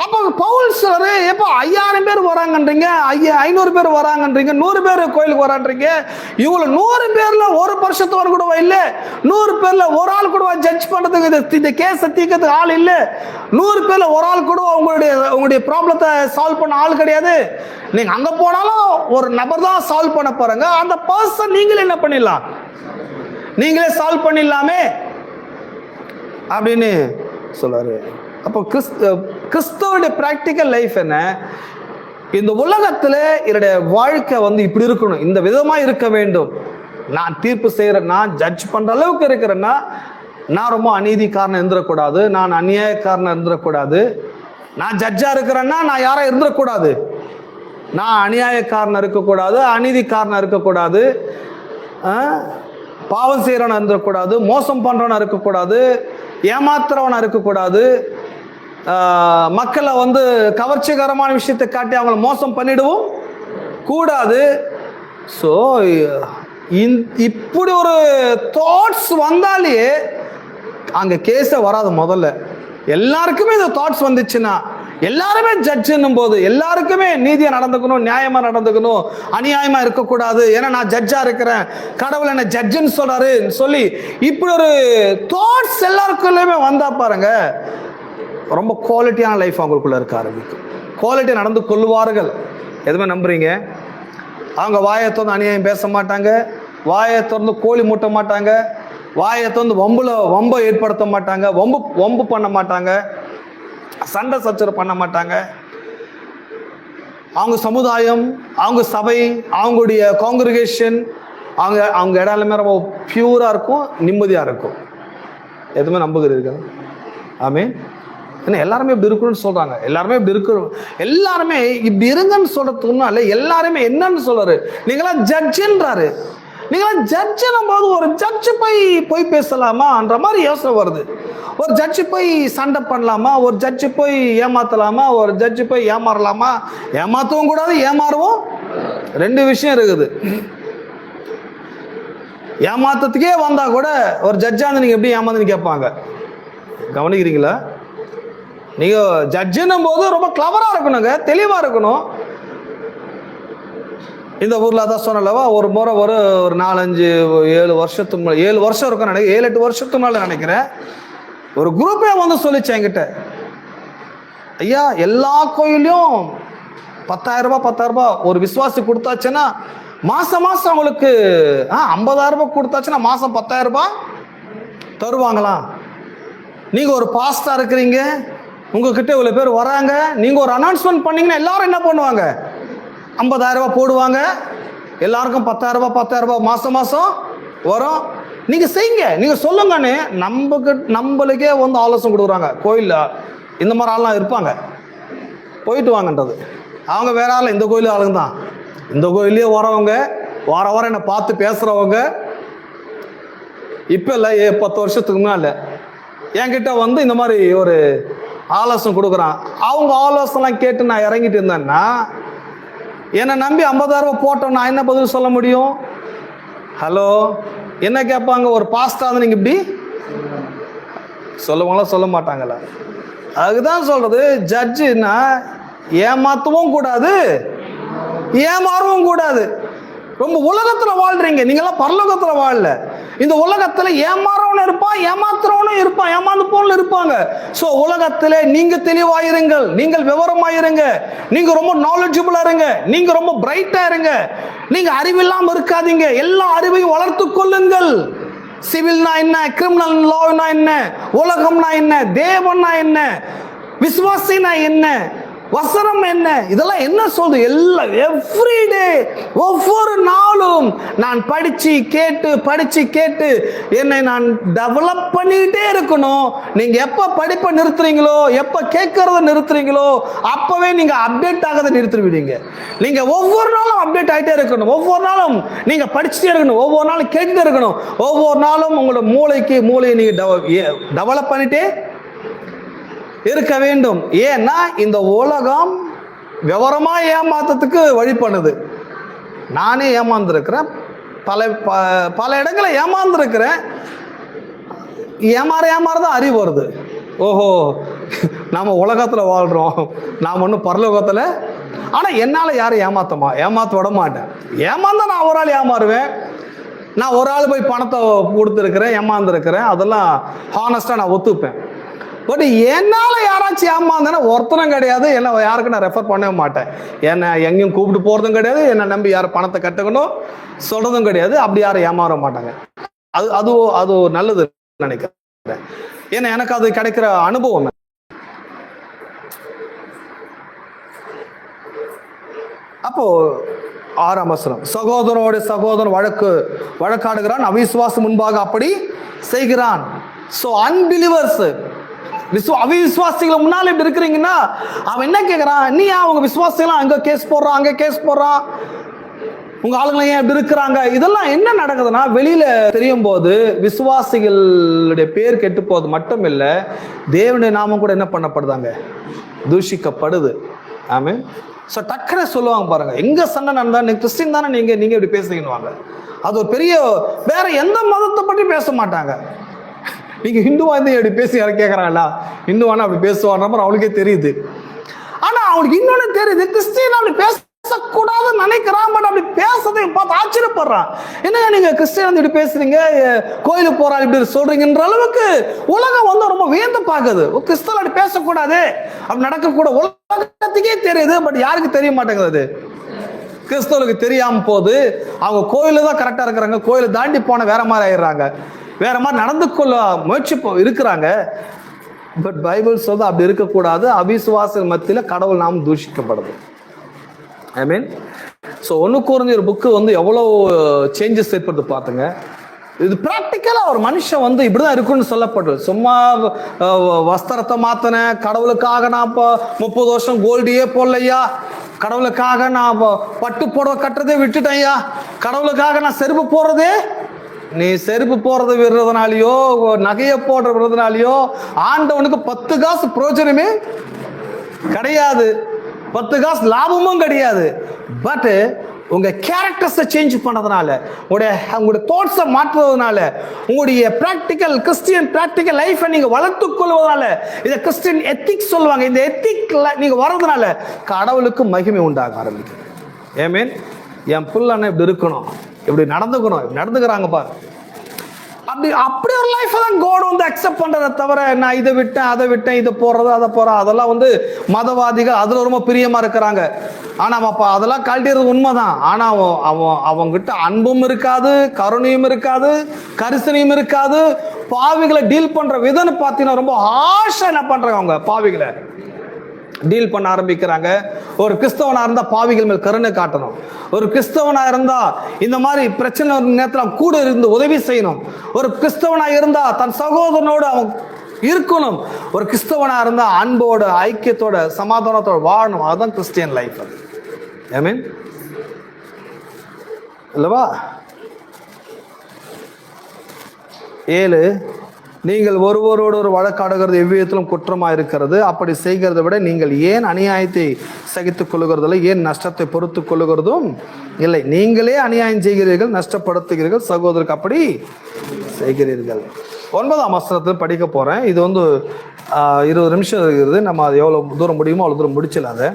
அப்போ பவுல் சார் எப்போ 5000 பேர் வராங்கன்றீங்க, 500 பேர் வராங்கன்றீங்க, 100 பேர் கோயிலுக்கு வரான்றீங்க. இவ்வளவு 100 பேர்ல ஒரு பரிசுத்தவான் கூடவா இல்லை? 100 பேர்ல ஒரு ஆள் கூடவா ஜட்ஜ் பண்றதுக்கு இந்த கேஸை தீர்க்கிறதுக்கு ஆள் இல்லை? 100 பேர்ல ஒரு ஆள் கூட உங்களுடைய ப்ராப்ளத்தை சால்வ் பண்ண ஆள் கிடையாது. நீங்க அங்க போனாலும் ஒரு நபர் தான் சால்வ் பண்ண போறாங்க. அந்த பர்சன் நீங்களே என்ன பண்ணிடலாம், நீங்களே சால்வ் பண்ணிடலாமே அப்படின்னு சொல்றாரு. அப்போ கிறிஸ்தவனுடைய பிராக்டிக்கல் லைஃப் என்ன? இந்த உலகத்துல என்னுடைய வாழ்க்கை இப்படி இருக்கணும், இந்த விதமா இருக்க வேண்டும். நான் தீர்ப்பு செய்யறேன், நான் ஜட்ஜ் பண்ற அளவுக்கு இருக்கிறேன்னா நான் ரொம்ப அநீதிக்காரன் இருந்துடக்கூடாது, நான் அநியாயக்காரன் இருந்துடக்கூடாது. நான் ஜட்ஜா இருக்கிறேன்னா நான் யாரா இருந்துடக்கூடாது, நான் அநியாயக்காரன் இருக்கக்கூடாது, அநீதிக்காரன் இருக்கக்கூடாது, பாவம் செய்யறவனா இருந்துடக்கூடாது, மோசம் பண்றவனா இருக்கக்கூடாது, ஏமாத்துறவனா இருக்கக்கூடாது, மக்களை கவர்ச்சிகரமான விஷயத்தை காட்டி அவங்களை மோசம் பண்ணிடுவோம் கூடாது. ஸோ இப்படி ஒரு தாட்ஸ் வந்தாலே அங்க கேஸே வராது. முதல்ல எல்லாருக்குமே இந்த தாட்ஸ் வந்துச்சுன்னா, எல்லாருமே ஜட்ஜுன்னும் போது எல்லாருக்குமே நீதியா நடந்துக்கணும், நியாயமா நடந்துக்கணும், அநியாயமா இருக்கக்கூடாது. ஏன்னா நான் ஜட்ஜா இருக்கிறேன், கடவுள் என்ன ஜட்ஜுன்னு சொல்றாரு சொல்லி இப்படி ஒரு தாட்ஸ் எல்லாருக்குள்ளயுமே வந்தா பாருங்க, ரொம்ப குவாலிட்டியான லைஃப் அவங்களுக்குள்ள இருக்க ஆரம்பிக்கும். குவாலிட்டியா நடந்து கொள்வார்கள். எதுவுமே நம்புறீங்க? அவங்க வாயை திறந்து அநியாயம் பேச மாட்டாங்க, வாயை திறந்து கோழி மூட்ட மாட்டாங்க, வாயை திறந்து வம்பை ஏற்படுத்த மாட்டாங்க, வம்பு பண்ண மாட்டாங்க, சண்டை சச்சரவு பண்ண மாட்டாங்க. அவங்க சமுதாயம், அவங்க சபை, அவங்களுடைய காங்கிரிகேஷன், அவங்க இடம் எல்லாமே ரொம்ப பியூராக இருக்கும், நிம்மதியாக இருக்கும். எதுவுமே நம்புகிறீர்கள்? ஆமென். ஏன்னா எல்லாருமே இப்படி இருக்கணும்னு சொல்றாங்க. எல்லாருமே இப்படி இருக்கிறோம், எல்லாருமே இப்படி இருங்கன்னு சொல்றதுனால எல்லாருமே என்னன்னு சொல்றாரு, நீங்களாம் ஜட்ஜுன்றாரு. நீங்களாம் ஜட்ஜுன்னும் போது ஒரு ஜட்ஜு போய் பேசலாமான்ற மாதிரி யோசனை வருது. ஒரு ஜட்ஜு போய் சண்டை பண்ணலாமா, ஒரு ஜட்ஜு போய் ஏமாத்தலாமா, ஒரு ஜட்ஜு போய் ஏமாறலாமா? ஏமாத்தவும் கூடாது, ஏமாறவும். ரெண்டு விஷயம் இருக்குது. ஏமாத்தத்துக்கே வந்தா கூட ஒரு ஜட்ஜாந்து நீங்க எப்படி ஏமாந்துன்னு கேட்பாங்க. கவனிக்கிறீங்களா? நீங்க ஜட்ஜுன்னும் போது ரொம்ப கிளவரா இருக்கணுங்க, தெளிவா இருக்கணும். இந்த ஊர்ல தான் சொன்னலவா, ஒரு முறை ஒரு 4-5-7 வருஷத்துக்கு முன்னாடி, 7 வருஷம் இருக்கும் நினைக்கிறேன், 7-8 வருஷத்துக்கு மேல நினைக்கிறேன், ஒரு குரூப்பே வந்து சொல்லிச்சு என்கிட்ட, ஐயா எல்லா கோயிலையும் 10,000 ரூபாய் ஒரு விசுவாசி கொடுத்தாச்சுன்னா மாசம் அவங்களுக்கு 50,000 ரூபாய் கொடுத்தாச்சுன்னா மாசம் 10,000 ரூபாய் தருவாங்களாம். நீங்க ஒரு பாஸ்டா இருக்கிறீங்க, உங்ககிட்ட இவ்வளவு பேர் வராங்க, நீங்க ஒரு அனௌன்ஸ்மெண்ட் பண்ணீங்கன்னா எல்லாரும் என்ன பண்ணுவாங்க, 50,000 ரூபாய் போடுவாங்க, எல்லாருக்கும் 10,000 ரூபாய் மாசம் வரும். நீங்க செய்யுங்க, நீங்க சொல்லுங்கன்னு நம்மளுக்கே வந்து ஆலோசனை கொடுக்குறாங்க. கோயில்ல இந்த மாதிரி ஆள்லாம் இருப்பாங்க, போயிட்டு வாங்கன்றது. அவங்க வேற ஆள், இந்த கோயில் ஆளுங்க தான், இந்த கோயிலே வரவங்க, வாரம் என்னை பார்த்து பேசுறவங்க. இப்ப இல்லை, 10 வருஷத்துக்கு முன்னால என்கிட்ட வந்து இந்த மாதிரி ஒரு ஆலோசனை கொடுக்குறான். அவங்க ஆலோசனை கேட்டு நான் இறங்கிட்டு இருந்தேன்னா என்னை நம்பி 50,000 ரூபாய் போட்டோம், நான் என்ன பதில் சொல்ல முடியும்? ஹலோ, என்ன கேட்பாங்க? ஒரு பாஸ்டா வந்து நீங்க இப்படி சொல்லுவாங்களா, சொல்ல மாட்டாங்களா? அதுதான் சொல்றது, ஜட்ஜுன்னா ஏமாத்தவும் கூடாது, ஏமாறவும் கூடாது. ரொம்ப உலகத்துல வாழ்றீங்க, நீங்களாம் பரலோகத்துல வாழல. இந்த உலகத்துல ஏமாறவனும் இருப்பான், ஏமாத்துறவனும் இருப்பான், ஏமாந்து போல இருப்பாங்க. சோ உலகத்துல நீங்க தெளிவாயிருங்கள், நீங்கள் விவரமாயிருங்க, நீங்க ரொம்ப நாலேஜபிளா இருங்க, நீங்க ரொம்ப பிரைட்டா இருங்க, நீங்க அறிவில்லாம இருக்காதீங்க, எல்லா அறிவையும் வளர்த்து கொள்ளுங்கள். சிவில்னா என்ன, கிரிமினல் லானா என்ன, உலகம்னா என்ன, தேவன்னா என்ன, விசுவாசினா என்ன, வசனம் என்ன, இதெல்லாம் என்ன சொல்றது? எல்லாம் எவ்ரிடே, ஒவ்வொரு நாளும் நான் படிச்சு கேட்டு என்னை நான் டெவலப் பண்ணிட்டே இருக்கணும். நீங்க எப்ப படிப்பை நிறுத்துறீங்களோ, எப்ப கேட்கறத நிறுத்துறீங்களோ, அப்பவே நீங்க அப்டேட் ஆகிறத நிறுத்திடுவீங்க. நீங்க ஒவ்வொரு நாளும் அப்டேட் ஆகிட்டே இருக்கணும், ஒவ்வொரு நாளும் நீங்க படிச்சுட்டே இருக்கணும், ஒவ்வொரு நாளும் கேட்டுட்டே இருக்கணும், ஒவ்வொரு நாளும் உங்களோட மூளையை நீங்க டெவலப் பண்ணிட்டே இருக்க வேண்டும். ஏன்னா இந்த உலகம் விவரமா ஏமாத்தத்துக்கு வழி பண்ணுது. நானே ஏமாந்துருக்கிறேன், பல இடங்களை ஏமாந்துருக்கிறேன். ஏமாறதான் அறிவு வருது. ஓஹோ, நாம உலகத்துல வாழ்றோம், நாம் ஒன்றும் பரலோகத்துல. ஆனா என்னால யாரும் ஏமாத்த விட மாட்டேன். ஏமாந்தா நான் ஒரு ஆள் ஏமாறுவேன், நான் ஒரு ஆள் போய் பணத்தை கொடுத்துருக்கிறேன், ஏமாந்துருக்கிறேன், அதெல்லாம் ஹானஸ்டா நான் ஒத்துப்பேன். பட் என்னால யாராச்சும் ஏமாந்தேன்னா ஒருத்தனும் கிடையாது, என்ன யாருக்கும் நான் ரெஃபர் பண்ணவே மாட்டேன். என்னை எங்கேயும் கூப்பிட்டு போறதும் கிடையாது, என்னை நம்பி யாரும் பணத்தை கட்டுக்கணும் சொல்றதும் கிடையாது. அப்படி யாரும் ஏமாற மாட்டாங்க. அது நல்லது நினைக்கிறேன். ஏன்னா எனக்கு அது கிடைக்கிற அனுபவம். அப்போ 6ஆம் வசனம், சகோதரனோடு சகோதரன் வழக்காடுகிறான், அவிசுவாசம் முன்பாக அப்படி செய்கிறான். சோ அன்பிலிவர்ஸ், அவிசுவாசிகளை முன்னால இப்படி இருக்கிறீங்கன்னா அவன் என்ன கேட்கிறான், நீ அவங்க விசுவாசிகளாம் அங்க கேஸ் போடுறான், உங்க ஆளுங்களை ஏன் இப்படி இருக்கிறாங்க? இதெல்லாம் என்ன நடக்குதுன்னா, வெளியில தெரியும் போது விசுவாசிகளுடைய பேர் கெட்டு போது மட்டும் இல்ல, தேவனுடைய நாமம் கூட என்ன பண்ணப்படுதாங்க, தூஷிக்கப்படுது. ஆமே. ஸோ டக்குனு சொல்லுவாங்க பாருங்க, எங்க சண்டை நடந்தா நீங்க கிறிஸ்டின் தானே, நீங்க இப்படி பேசுறீங்கன்னு. அது ஒரு பெரிய, வேற எந்த மதத்தை பற்றி பேச மாட்டாங்க. நீங்க ஹிந்துவா இருந்து எப்படி பேசி யாரும் கேட்கறாங்களா, ஹிந்துவானா அப்படி பேசுவான்ற மாதிரி அவளுக்கே தெரியுது. ஆனா அவனுக்கு இன்னொன்னு தெரியுது, கிறிஸ்டியன் அப்படி பேசக்கூடாதுன்னு நினைக்கிறான், பட் அப்படி பேசுறதை பார்த்து ஆச்சரியப்படுறான். என்னங்க நீங்க கிறிஸ்டியன் இப்படி பேசுறீங்க, கோயிலுக்கு போறா இப்படி சொல்றீங்கன்ற அளவுக்கு உலகம் வந்து ரொம்ப வியந்து பார்க்குது. கிறிஸ்தவ அப்படி பேசக்கூடாது, அப்படி நடக்கக்கூடாது, உலகத்துக்கே தெரியுது, பட் யாருக்கு தெரிய மாட்டேங்குது. கிறிஸ்தவர்களுக்கு தெரியாம போது அவங்க கோயில தான் கரெக்டா இருக்கிறாங்க, கோயிலை தாண்டி போன வேற மாதிரி ஆயிடுறாங்க, வேற மாதிரி நடந்து கொள்ள முயற்சி இருக்கிறாங்க. பட் பைபிள் சொல்ல அப்படி இருக்கக்கூடாது. அவிசுவாச மத்தியில கடவுள் நாம் தூஷிக்கப்படுது. ஐ மீன் ஸோ 1 கொரிந்தியர் புக்கு வந்து எவ்வளோ சேஞ்சஸ் ஏற்படுது பார்த்துங்க. இது ப்ராக்டிக்கலா ஒரு மனுஷன் வந்து இப்படிதான் இருக்குன்னு சொல்லப்படுது. சும்மா வஸ்திரத்தை மாத்தினேன், கடவுளுக்காக நான் இப்போ 30 வருஷம் கோல்டியே போடலையா, கடவுளுக்காக நான் பட்டு புடவை கட்டுறதே விட்டுட்டேன்யா, கடவுளுக்காக நான் செருப்பு போடுறதே, நீ செருப்பு போறது விடுறதுனாலயோ நகையை போடுற விடுறதுனாலயோ ஆண்டவனுக்கு 10 காசு பிரயோஜனமே கிடையாது, 10 காசு லாபமும் கிடையாது. பட் உங்க கேரக்டர்ஸை சேஞ்ச் பண்ணதுனால, உங்களுடைய தாட்ஸை மாற்றுவதனால, உங்களுடைய பிராக்டிக்கல் கிறிஸ்டியன் பிராக்டிக்கல் லைஃபை நீங்க வளர்த்துக் கொள்வதனால, இதை கிறிஸ்டியன் எத்திக்ஸ் சொல்லுவாங்க, இந்த எத்திக் நீங்க வர்றதுனால கடவுளுக்கு மகிமை உண்டாக ஆரம்பிக்கும். ஏமேன். என் புள்ளனை இப்படி இருக்கணும், இப்படி நடந்துக்கணும், நடந்துக்கிறாங்க பாரு, அப்படி ஒரு லைஃப் தான் God வந்து அக்செப்ட் பண்றதை தவிர, நான் இதை விட்டேன் அதை விட்டேன் இதை போடுறது அதை போற அதெல்லாம் வந்து மதவாதிகள் அதுல ரொம்ப பிரியமா இருக்கிறாங்க. ஆனா அதெல்லாம் கழட்டிடுறது உண்மைதான். ஆனா அவங்கிட்ட அன்பும் இருக்காது, கருணையும் இருக்காது, கரிசனையும் இருக்காது. பாவிகளை டீல் பண்ற விதம்னு பார்த்தீங்கன்னா ரொம்ப ஆஷா என்ன பண்றாங்க, அவங்க பாவிகளை டீல் பண்ண ஆரம்பிக்கிறாங்க. ஒரு கிறிஸ்தவனா இருந்தா பாவிகள் மேல் கருணை காட்டணும், ஒரு கிறிஸ்தவனா இருந்தா இந்த மாதிரி பிரச்சனை நேரத்தில் கூட இருந்து உதவி செய்யணும், ஒரு கிறிஸ்தவனா இருந்தா தன் சகோதரனோடு அவன் இருக்கணும், ஒரு கிறிஸ்தவனா இருந்தா அன்போட ஐக்கியத்தோட சமாதானத்தோட வாழணும். அதுதான் கிறிஸ்டியன் லைஃப். ஐ மீன் இல்லவா? 7 நீங்கள் ஒருவரோடு ஒரு வழக்காடுகிறது எவ்விதத்திலும் குற்றமாக இருக்கிறது. அப்படி செய்கிறதை விட நீங்கள் ஏன் அநியாயத்தை சகித்துக் கொள்ளுகிறதில்லை, ஏன் நஷ்டத்தை பொறுத்து கொள்ளுகிறதும் இல்லை. நீங்களே அநியாயம் செய்கிறீர்கள், நஷ்டப்படுத்துகிறீர்கள், சகோதரருக்கு அப்படி செய்கிறீர்கள். 9ஆம் வசனத்தில் படிக்க போகிறேன். இது வந்து 20 நிமிஷம் இருக்கிறது. நம்ம அது எவ்வளோ தூரம் முடியுமோ அவ்வளோ தூரம் முடிச்சிடலாத.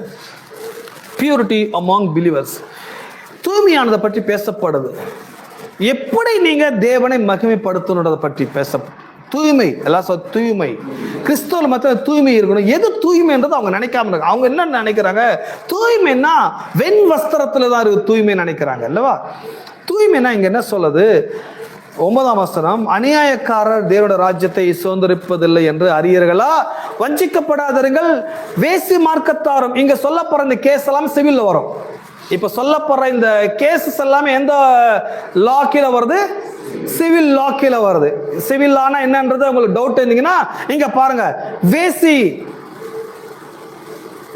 பியூரிட்டி அமாங் பிலீவர்ஸ், தூய்மையானதை பற்றி பேசப்படுது. எப்படி நீங்கள் தேவனை மகிமைப்படுத்தணுன்றதை பற்றி தூய்மை எல்லாம் தூய்மை கிறிஸ்தவ மற்ற தூய்மை இருக்கணும். எது தூய்மைன்றது அவங்க நினைக்காம இருக்காங்க. அவங்க என்ன நினைக்கிறாங்க, தூய்மைன்னா வெண் வஸ்திரத்துல தான் இருக்கு தூய்மை நினைக்கிறாங்க அல்லவா? தூய்மைன்னா இங்க என்ன சொல்லுது, 9ஆம் வசனம், அநியாயக்காரர் தேவனுடைய ராஜ்யத்தை சுதந்திரிப்பதில்லை என்று அறியீர்களா, வஞ்சிக்கப்படாதீர்கள், வேசி மார்க்கத்தாரும். இங்க சொல்லப்படுற இந்த கேஸ் எல்லாம் சிவில்ல வரும். இப்ப சொல்லப்படுற இந்த கேசஸ் எல்லாமே எந்த லா கீழே வருது, சிவில் லா கீழே வருது. சிவில் லானா என்னன்றது உங்களுக்கு டவுட் இருந்தீங்கன்னா இங்க பாருங்க.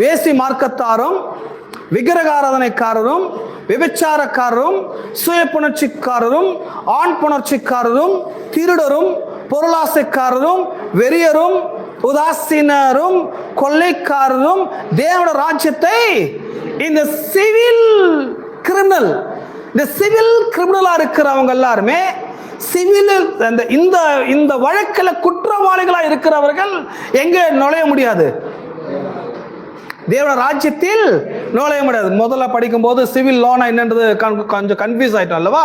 வேசி மார்க்கத்தாரும், விக்கிரகாராதனைக்காரரும், விபச்சாரக்காரரும், சுய புணர்ச்சிக்காரரும், ஆண் புணர்ச்சிக்காரரும், திருடரும், பொருளாசைக்காரரும், வெறியரும், உதாசீனரும், கொள்ளைக்காரரும் தேவனுடைய ராஜ்யத்தை, இந்த சிவில் கிரிமினல், இந்த சிவில் கிரிமினலா இருக்கிறவங்க எல்லாருமே சிவில் இந்த வழக்கில் குற்றவாளிகளா இருக்கிறவர்கள் எங்க நுழைய முடியாது, தேவனுடைய ராஜ்யத்தில் நுழைய முடியாது. முதல்ல படிக்கும் போது சிவில் லோனா என்னன்றது கொஞ்சம் கன்ஃபியூஸ் ஆயிட்டோம் அல்லவா?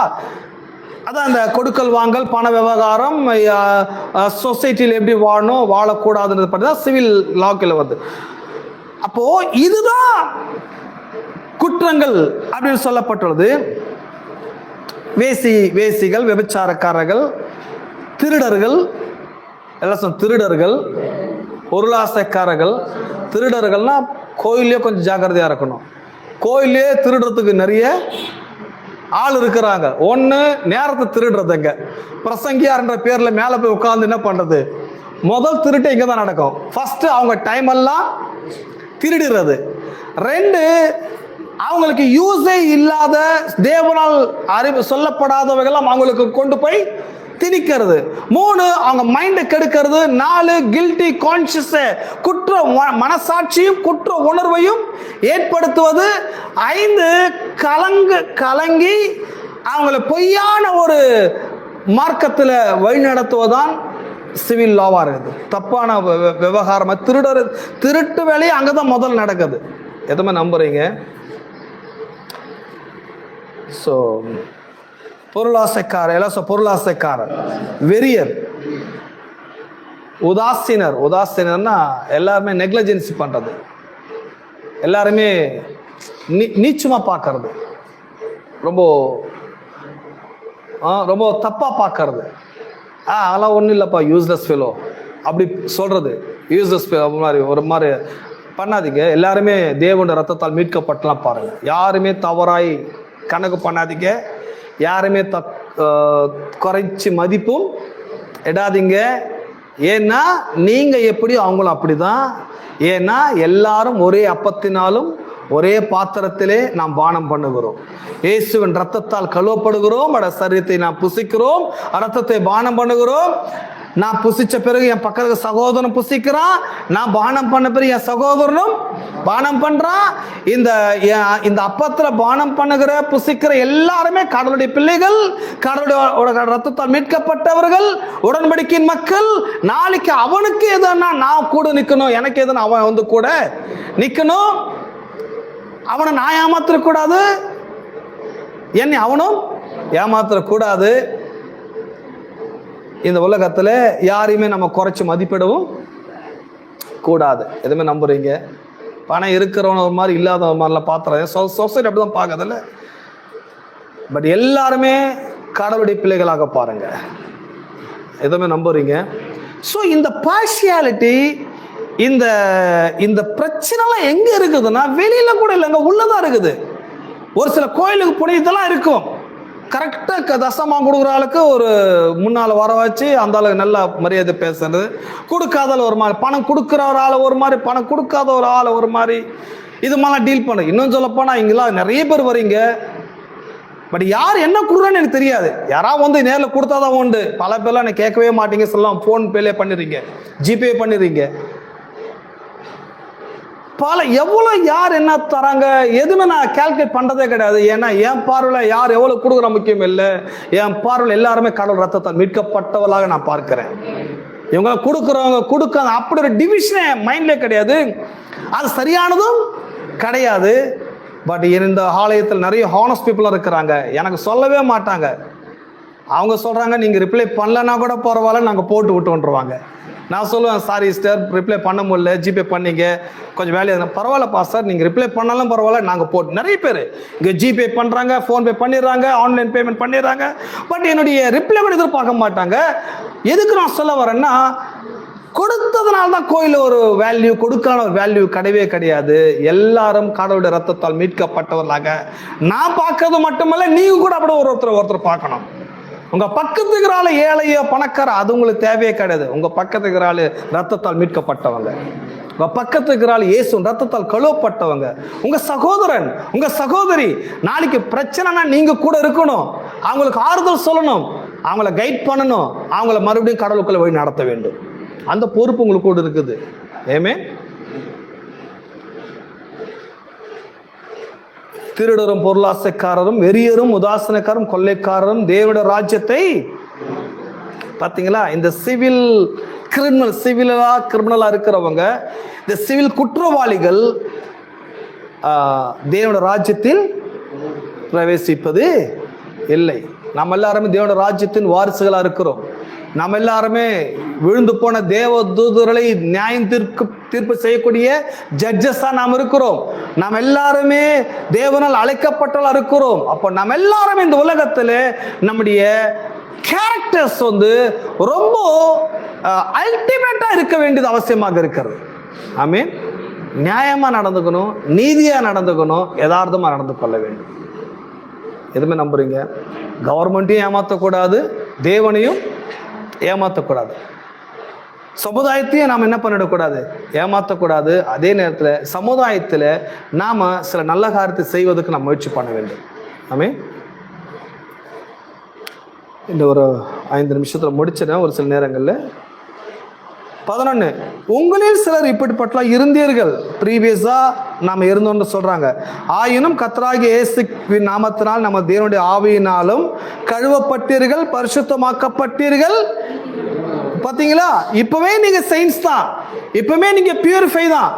அதான் அந்த கொடுக்கல் வாங்கல், பண விவகாரம், சொசைட்டியில் எப்படி வாழணும் வாழக்கூடாதுன்றது பற்றி தான் சிவில் லாக்கில் வருது. அப்போ இதுதான் குற்றங்கள் அப்படின்னு சொல்லப்பட்டுள்ளது. வேசிகள், விபச்சாரக்காரர்கள், திருடர்கள், எல்லாம் திருடர்கள், பொருளாசைக்காரர்கள். திருடர்கள்னா கோயிலே கொஞ்சம் ஜாக்கிரதையா இருக்கணும். கோயிலே திருடுறதுக்கு நிறைய ஆள் இருக்கிறாங்க. ஒன்று நேரத்தை திருடுறதுங்க, பிரசங்கியார்ன்ற பேர்ல மேலே போய் உட்கார்ந்து என்ன பண்றது, முதல் திருட்டு இங்கே தான் நடக்கும். ஃபர்ஸ்ட் அவங்க டைம் எல்லாம் திருடுறது. 2 அவங்களுக்கு யூஸே இல்லாத தேவனால் அறிவு சொல்லப்படாதவைகளாம் அவங்களுக்கு கொண்டு போய் திணிக்கிறது. 3 அவங்க மைண்டை கெடுக்கிறது. 4 கில்ட்டி கான்சியஸ், குற்ற மனசாட்சியும் குற்ற உணர்வையும் ஏற்படுத்துவது. 5 கலங்கி அவங்கள பொய்யான ஒரு மார்க்கத்தில் வழிநடத்துவதான் சிவில் லாவா இருக்குது. தப்பான விவகாரம், திருட்டு வேலையை அங்கதான் முதல் நடக்குது. எதுவுமே நம்புறீங்க? ஸோ பொருளாசைக்காரர், வெறியர், உதாசீனர்னா எல்லாருமே நெக்லிஜென்சி பண்றது, எல்லாருமே நீச்சமா பார்க்கறது, ரொம்ப ரொம்ப தப்பா பார்க்கறது. அதெல்லாம் ஒன்றும் இல்லைப்பா, யூஸ்லெஸ் ஃபெலோ அப்படி சொல்றது, யூஸ்லெஸ் மாதிரி ஒரு மாதிரி பண்ணாதீங்க. எல்லாருமே தேவனுடைய ரத்தத்தால் மீட்கப்பட்டலாம் பாருங்க. யாருமே தவறாய் கணக்கு பண்ணாதீங்க. யாருமே குறைச்சி மதிப்பும் இடாதீங்க. ஏன்னா நீங்க எப்படி அவங்களும் அப்படிதான். ஏன்னா எல்லாரும் ஒரே அப்பத்தினாலும் ஒரே பாத்திரத்திலே நாம் பானம் பண்ணுகிறோம். இயேசுவின் ரத்தத்தால் கழுவப்படுகிறோம். சரீரத்தை நாம் புசிக்கிறோம், ரத்தத்தை பானம் பண்ணுகிறோம். நான் புசிச்ச பிறகு என் பக்கத்துக்கு சகோதரன் புசிக்கிறான், நான் பானம் பண்ண பிறகு என் சகோதரனும் பானம் பண்றான். இந்த அப்பத்துல பானம் பண்ணுகிற புசிக்கிற எல்லாருமே கடவுளுடைய பிள்ளைகள், கடவுளுடைய ரத்தத்தால் மீட்கப்பட்டவர்கள், உடன்படிக்கையின் மக்கள். நாளைக்கு அவனுக்கு எதுனா நான் கூட நிக்கணும், எனக்கு எதுனா அவன் வந்து கூட நிக்கணும். அவனை நான் ஏமாத்திரக்கூடாது, என்னை அவனும் ஏமாத்திரக்கூடாது. இந்த உலகத்தில் யாரையுமே நம்ம குறைச்சி மதிப்பிடவும் கூடாது. எதுவுமே நம்புறீங்க, பணம் இருக்கிறவன ஒரு மாதிரி இல்லாத ஒரு மாதிரிலாம் பார்த்துறாங்க. சொசைட்டி அப்படி தான் பார்க்கறதில்ல. பட் எல்லாருமே கடவுளுடைய பிள்ளைகளாக பாருங்க. எதுவுமே நம்புறீங்க. ஸோ இந்த பார்ஷியாலிட்டி, இந்த பிரச்சனைலாம் எங்க இருக்குதுன்னா வெளியில கூட இல்லைங்க, உள்ளதான் இருக்குது. ஒரு சில கோயிலுக்கு போய் இதெல்லாம் இருக்கும். கரெக்டாக தசமா கொடுக்குற ஆளுக்கு ஒரு முன்னால் வர வச்சு அந்த ஆளுக்கு நல்ல மரியாதை பேசுறது, கொடுக்காத ஒரு மாதிரி, பணம் கொடுக்குற ஒரு ஆளை ஒரு மாதிரி, பணம் கொடுக்காத ஒரு ஆளை ஒரு மாதிரி, இது மாதிரிலாம் டீல் பண்ணு. இன்னும் சொல்லப்போனால் இங்கெல்லாம் நிறைய பேர் வரீங்க, பட் யார் என்ன கொடுக்குறான்னு எனக்கு தெரியாது. யாராவது வந்து நேரில் கொடுத்தாதான் உண்டு. பல பேர்லாம் எனக்கு கேட்கவே மாட்டீங்க, சொல்லலாம் ஃபோன் பேலே பண்ணிடுறீங்க, ஜிபே பண்ணிடுறீங்க. எவ்வளோ யார் என்ன தராங்க எதுவுமே நான் கால்குலேட் பண்ணுறதே கிடையாது. ஏன்னா என் பார்வையில் யார் எவ்வளோ கொடுக்குற முக்கியம் இல்லை. என் பார்வையில் எல்லாருமே கடவுள் ரத்தத்தால் மீட்கப்பட்டவர்களாக நான் பார்க்கிறேன். இவங்க கொடுக்குறவங்க கொடுக்க அப்படி ஒரு டிவிஷனே மைண்ட்லேயே கிடையாது. அது சரியானதும் கிடையாது. பட் இந்த ஆலயத்தில் நிறைய ஹானஸ்ட் பீப்புளாக இருக்கிறாங்க, எனக்கு சொல்லவே மாட்டாங்க. அவங்க சொல்கிறாங்க நீங்கள் ரிப்ளை பண்ணலன்னா கூட பரவாயில்ல, நாங்கள் போட்டு விட்டுருவாங்க. நான் சொல்லுவேன், சாரி சிஸ்டர் ரிப்ளை பண்ண முடியல, ஜிபே பண்ணீங்க, கொஞ்சம் வேலையாக பரவாயில்லப்பா சார், நீங்கள் ரிப்ளை பண்ணாலும் பரவாயில்ல, நாங்கள் போட்டு. நிறைய பேர் இங்கே ஜிபே பண்ணுறாங்க, ஃபோன்பே பண்ணிடுறாங்க, ஆன்லைன் பேமெண்ட் பண்ணிடுறாங்க. பட் என்னுடைய ரிப்ளை கூட எதிர்பார்க்க மாட்டாங்க. எதுக்கு நான் சொல்ல வரேன்னா, கொடுத்ததுனால தான் கோயில் ஒரு வேல்யூ, கொடுக்கான ஒரு வேல்யூ கிடையவே கிடையாது. எல்லாரும் கடவுளுடைய ரத்தத்தால் மீட்கப்பட்டவர்களாக நான் பார்க்கறது மட்டுமல்ல, நீங்கள் கூட அப்படி ஒருத்தர் பார்க்கணும். உங்க பக்கத்துக்கு ஆளு ஏழையோ பணக்கார அது உங்களுக்கு தேவையே கிடையாது. உங்க பக்கத்துக்கு ஆளு ரத்தத்தால் மீட்கப்பட்டவங்க, உங்க பக்கத்துக்கு ஆளு இயேசு ரத்தத்தால் கழுவப்பட்டவங்க, உங்க சகோதரன், உங்க சகோதரி. நாளைக்கு பிரச்சனைனா நீங்க கூட இருக்கணும், அவங்களுக்கு ஆறுதல் சொல்லணும், அவங்கள கைட் பண்ணணும், அவங்கள மறுபடியும் கடவுளுக்குள்ள வழி நடத்த வேண்டும். அந்த பொறுப்பு உங்களுக்கு கூட இருக்குது. ஏமே திருடரும் பொருளாசைக்காரரும் வெறியரும் உதாசனக்காரரும் கொள்ளைக்காரரும் தேவனுடைய ராஜ்யத்தை பார்த்தீங்களா. இந்த சிவில் கிரிமினலா இருக்கிறவங்க, இந்த சிவில் குற்றவாளிகள் தேவனுடைய ராஜ்யத்தில் பிரவேசிப்பது இல்லை. நம்ம எல்லாருமே தேவனுடைய ராஜ்யத்தின் வாரிசுகளா இருக்கிறோம். நம்ம எல்லாருமே விழுந்து போன தேவ தூதர்களை நியாயம் தீர்ப்பு செய்யக்கூடிய ஜட்ஜஸா நாம் இருக்கிறோம். நாம் எல்லாருமே தேவனால் அழைக்கப்பட்டவர்களா இருக்கிறோம். அப்போ நம்ம எல்லாருமே இந்த உலகத்துல நம்முடைய கேரக்டர்ஸ் வந்து ரொம்ப அல்டிமேட்டா இருக்க வேண்டியது அவசியமாக இருக்கிறது. ஆமீன். நியாயமா நடந்துக்கணும், நீதியா நடந்துக்கணும், யதார்த்தமா நடந்து கொள்ள வேண்டும். எதுவுமே நம்புறீங்க, கவர்மெண்ட்டையும் ஏமாற்றக்கூடாது, தேவனையும் ஏமாற்றக்கூடாது, சமுதாயத்தையும் நாம் என்ன பண்ணிடக்கூடாது, ஏமாற்றக்கூடாது. அதே நேரத்தில் சமுதாயத்தில் நாம் சில நல்ல காரியத்தை செய்வதற்கு நாம் முயற்சி பண்ண வேண்டும். ஆமென். இந்த ஒரு 5 நிமிஷத்தில் முடிச்சிடறேன். ஒரு சில நேரங்களில் 11 உங்களில் சிலர் இப்படிப்பட்டலாம் இருந்தீர்கள். ப்ரீவியஸா நாம இருந்தோம்னு சொல்றாங்க. ஆயினும் கர்த்தராகிய இயேசுவின் நாமத்தினால் நம்ம தேவனுடைய ஆவியினாலும் கழுவப்பட்டீர்கள், பரிசுத்தமாக்கப்பட்டீர்கள். பாத்தீங்களா, இப்பவே நீங்க செயின்ஸ் தான், இப்பவே நீங்க பியூரிஃபை தான்,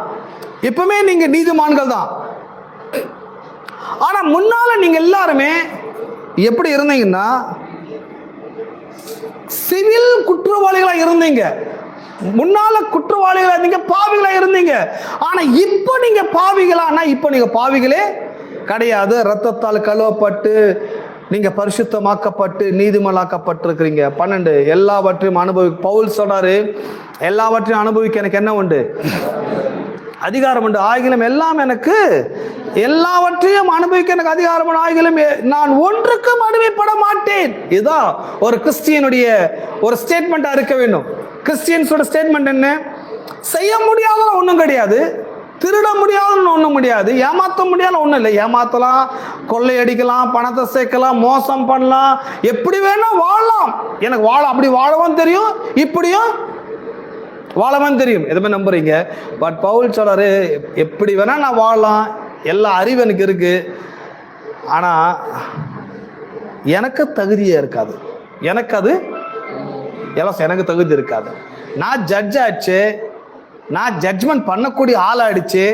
இப்பவே நீங்க நீதிமான்கள் தான். ஆனா முன்னால நீங்க எல்லாருமே எப்படி இருந்தீங்கன்னா சிவில் குற்றவாளிகளா இருந்தீங்க. முன்னால குற்றவாளிகளா இருந்தீங்க, பாவிகளா இருந்தீங்க. ஆனா இப்ப நீங்க பாவிகளா, இப்ப நீங்க பாவிகளே கிடையாது. ரத்தத்தால் கழுவப்பட்டு நீங்க பரிசுத்தமாக்கப்பட்டு நீதிமலாக்கப்பட்டிருக்கிறீங்க. 12 எல்லாவற்றையும் பவுல் சொல்றாரு, எல்லாவற்றையும் அனுபவிக்க எனக்கு என்ன உண்டு? அதிகாரம் உண்டு. ஆகிலும் எல்லாம் எனக்கு, எல்லாவற்றையும் அனுபவிக்க எனக்கு அதிகாரம் உண்டு. ஆகிலும் நான் ஒன்றுக்கும் அடிமைப்பட மாட்டேன். இதுதான் ஒரு கிறிஸ்டியனுடைய ஒரு ஸ்டேட்மெண்டா இருக்க வேண்டும். கிறிஸ்டியன்ஸோட ஸ்டேட்மெண்ட் என்ன? செய்ய முடியாத ஒன்றும் கிடையாது, திருட முடியாதுன்னு ஒன்றும் முடியாது, ஏமாற்ற முடியாத ஒன்றும் இல்லை. ஏமாற்றலாம், கொள்ளையடிக்கலாம், பணத்தை சேர்க்கலாம், மோசம் பண்ணலாம், எப்படி வேணா வாழலாம். எனக்கு அப்படி வாழவும் தெரியும், இப்படியும் வாழவும் தெரியும். எதுவுமே நம்புறீங்க. பட் பவுல் சொல்றாரு, எப்படி வேணா நான் வாழலாம், எல்லா அறிவு எனக்கு இருக்கு, ஆனா எனக்கு தகுதியே இருக்காது. எனக்கு தகுதி இருக்காது. நான் ஜட்ஜ் ஆச்சு, நான் ஜட்ஜ்மெண்ட் பண்ணக்கூடிய ஆளாயிடுச்சு.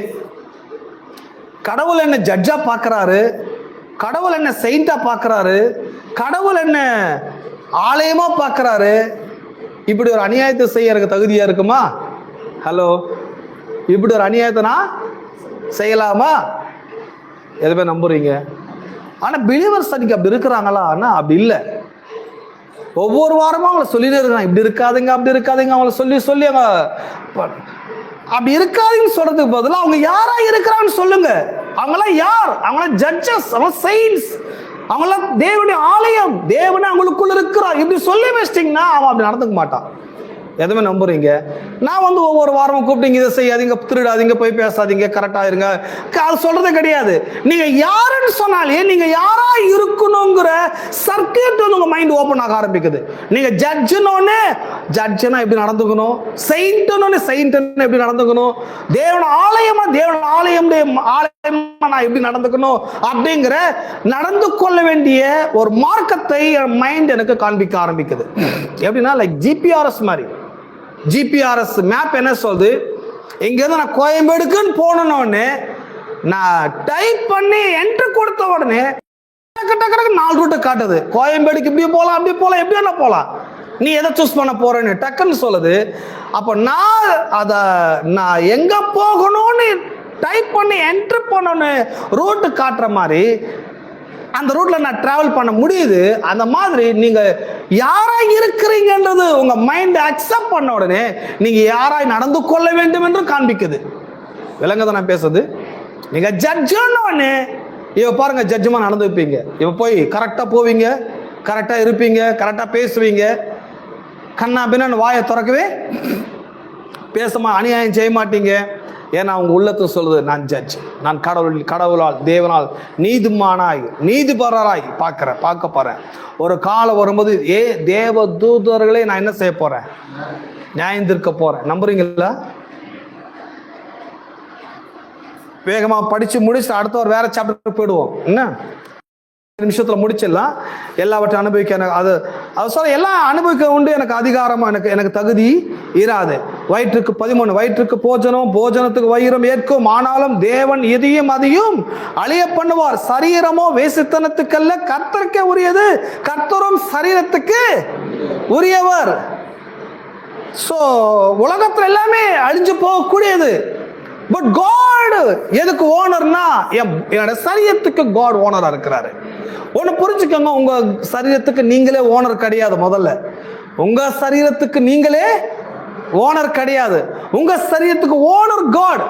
கடவுள் என்ன ஜட்ஜா பார்க்கறாரு, கடவுள் என்ன செயிண்டா பார்க்கறாரு, கடவுள் என்ன ஆலயமா பார்க்கறாரு. இப்படி ஒரு அநியாயத்தை செய்ய எனக்கு தகுதியா இருக்குமா? ஹலோ, இப்படி ஒரு அநியாயத்தை நான் செய்யலாமா? எதுவுமே நம்புறீங்க. ஆனா பிலீவர்ஸ் அன்னைக்கு அப்படி இருக்கிறாங்களா? அப்படி இல்லை. ஒவ்வொரு வாரமும் அவங்கள சொல்லிட்டு இருக்காங்க, இப்படி இருக்காதுங்க, அப்படி இருக்காதுங்க. அவங்கள சொல்லி அப்படி இருக்காதுன்னு சொல்றதுக்கு பதிலாக அவங்க யாரா இருக்கிறான்னு சொல்லுங்க. அவங்களாம் யார்? அவங்களாம் ஜட்ஜஸ், அவங்க செயின்ட்ஸ், அவங்களாம் தேவனுடைய ஆலயம், தேவனே அவங்களுக்குள்ள இருக்கிறார். இப்படி சொல்லி வச்சிட்டிங்கன்னா அவன் அப்படி நடந்துக்க மாட்டான். எதுவுமே நம்புறீங்க. நான் ஒவ்வொரு வாரமும் கூப்பிட்டீங்க, இதை செய்யாதீங்க, திருடாதீங்க, போய் பேசாதீங்க, கரெக்டா இருங்க, அது சொல்றது கிடையாது. நீங்க யாருன்னு சொன்னாலே நீங்க யாரா இருக்கணுங்கிற சர்க்கியூட் உங்க மைண்ட் ஓபன் ஆக ஆரம்பிக்குது. நீங்க ஜட்ஜ்னோன்னு ஜட்ஜ்னா எப்படி நடந்துக்கணும், செயின்ட்னோன்னு செயின்ட்னு எப்படி நடந்துக்கணும், தேவன ஆலயமா நான் எப்படி நடந்துக்கணும் அப்படிங்கிற நடந்து கொள்ள வேண்டிய ஒரு மார்க்கத்தை மைண்ட் எனக்கு காண்பிக்க ஆரம்பிக்குது. எப்படின்னா லைக் ஜிபிஆர்எஸ் மாதிரி. ஜிபிஆர்எஸ் மேப் என்ன சொல்லுது, இங்கிருந்து நான் கோயம்பேடுக்குன்னு போனோன்னு நான் டைப் பண்ணி என்ட்ரு கொடுத்த உடனே டக்கு 4 ரூட்டை காட்டுது. கோயம்பேடுக்கு இப்படி போகலாம், அப்படி போகலாம், எப்படி வேணா போகலாம், நீ எதை சூஸ் பண்ண போறேன்னு டக்குன்னு சொல்லுது. அப்போ நான் எங்க போகணும்னு டைப் பண்ணி என்ட்ரு பண்ணோன்னு ரூட்டு காட்டுற மாதிரி அந்த ரூட்ல நான் டிராவல் பண்ண முடியுது. அந்த மாதிரி நீங்க யாரா இருக்கிறீங்கன்றது உங்க மைண்ட் அக்செப்ட் பண்ண உடனே நீங்க யாராய் நடந்து கொள்ள வேண்டும் என்று காண்பிக்குது. விளங்குதா நான் பேசுறது? நீங்க ஜட்ஜ்னு இவ பாருங்க, ஜட்ஜ்மா நடந்து வைப்பீங்க, இவ போய் கரெக்டா போவீங்க, கரெக்டா இருப்பீங்க, கரெக்டா பேசுவீங்க, கண்ணா பின்னு வாயை திறக்கவே பேசமா அநியாயம் செய்ய மாட்டீங்க. ஏன்னா அவங்க உள்ளத்தை சொல்லுது, நான் ஜட்ஜ், நான் கடவுளால் தேவனால் நீதிபரராய் பார்க்க போறேன். ஒரு காலம் வரும்போது தேவ தூதர்களே நான் என்ன செய்ய போறேன்? நியாயம் தீர்க்க போறேன். நம்புறீங்களா? வேகமா படிச்சு முடிச்சு அடுத்த ஒரு வேற சாப்டர் போயிடுவோம். என்ன நிமிஷத்துல முடிச்சிடலாம். எல்லாவற்றையும் அனுபவிக்க அது சொல்ல எல்லாம் அனுபவிக்க உண்டு, எனக்கு அதிகாரமா எனக்கு தகுதி இராது. வயிற்றுக்கு 13 வயிற்றுக்கு போஜனத்துக்கு வயிறம் ஏற்கும், ஆனாலும் தேவன் எதையும் அதையும் அழிய பண்ணுவார். சரீரமோ வேசித்தனத்துக்கல்ல, கர்த்தருக்கே உரியது, கர்த்தரும் சரீரத்துக்கு உரியவர். சோ உலகத்துல எல்லாமே அழிஞ்சு போகக்கூடியது. பட் காட் எதுக்கு ஓனர்னா, என்னோட சரீரத்துக்கு காட் ஓனரா இருக்கிறாரு. ஒன்னு புரிஞ்சுக்கோங்க, உங்க சரீரத்துக்கு நீங்களே ஓனர் கிடையாது. முதல்ல உங்க சரீரத்துக்கு நீங்களே ஓனர் கிடையாது. உங்க சரீரத்துக்கு ஓனர் காட்.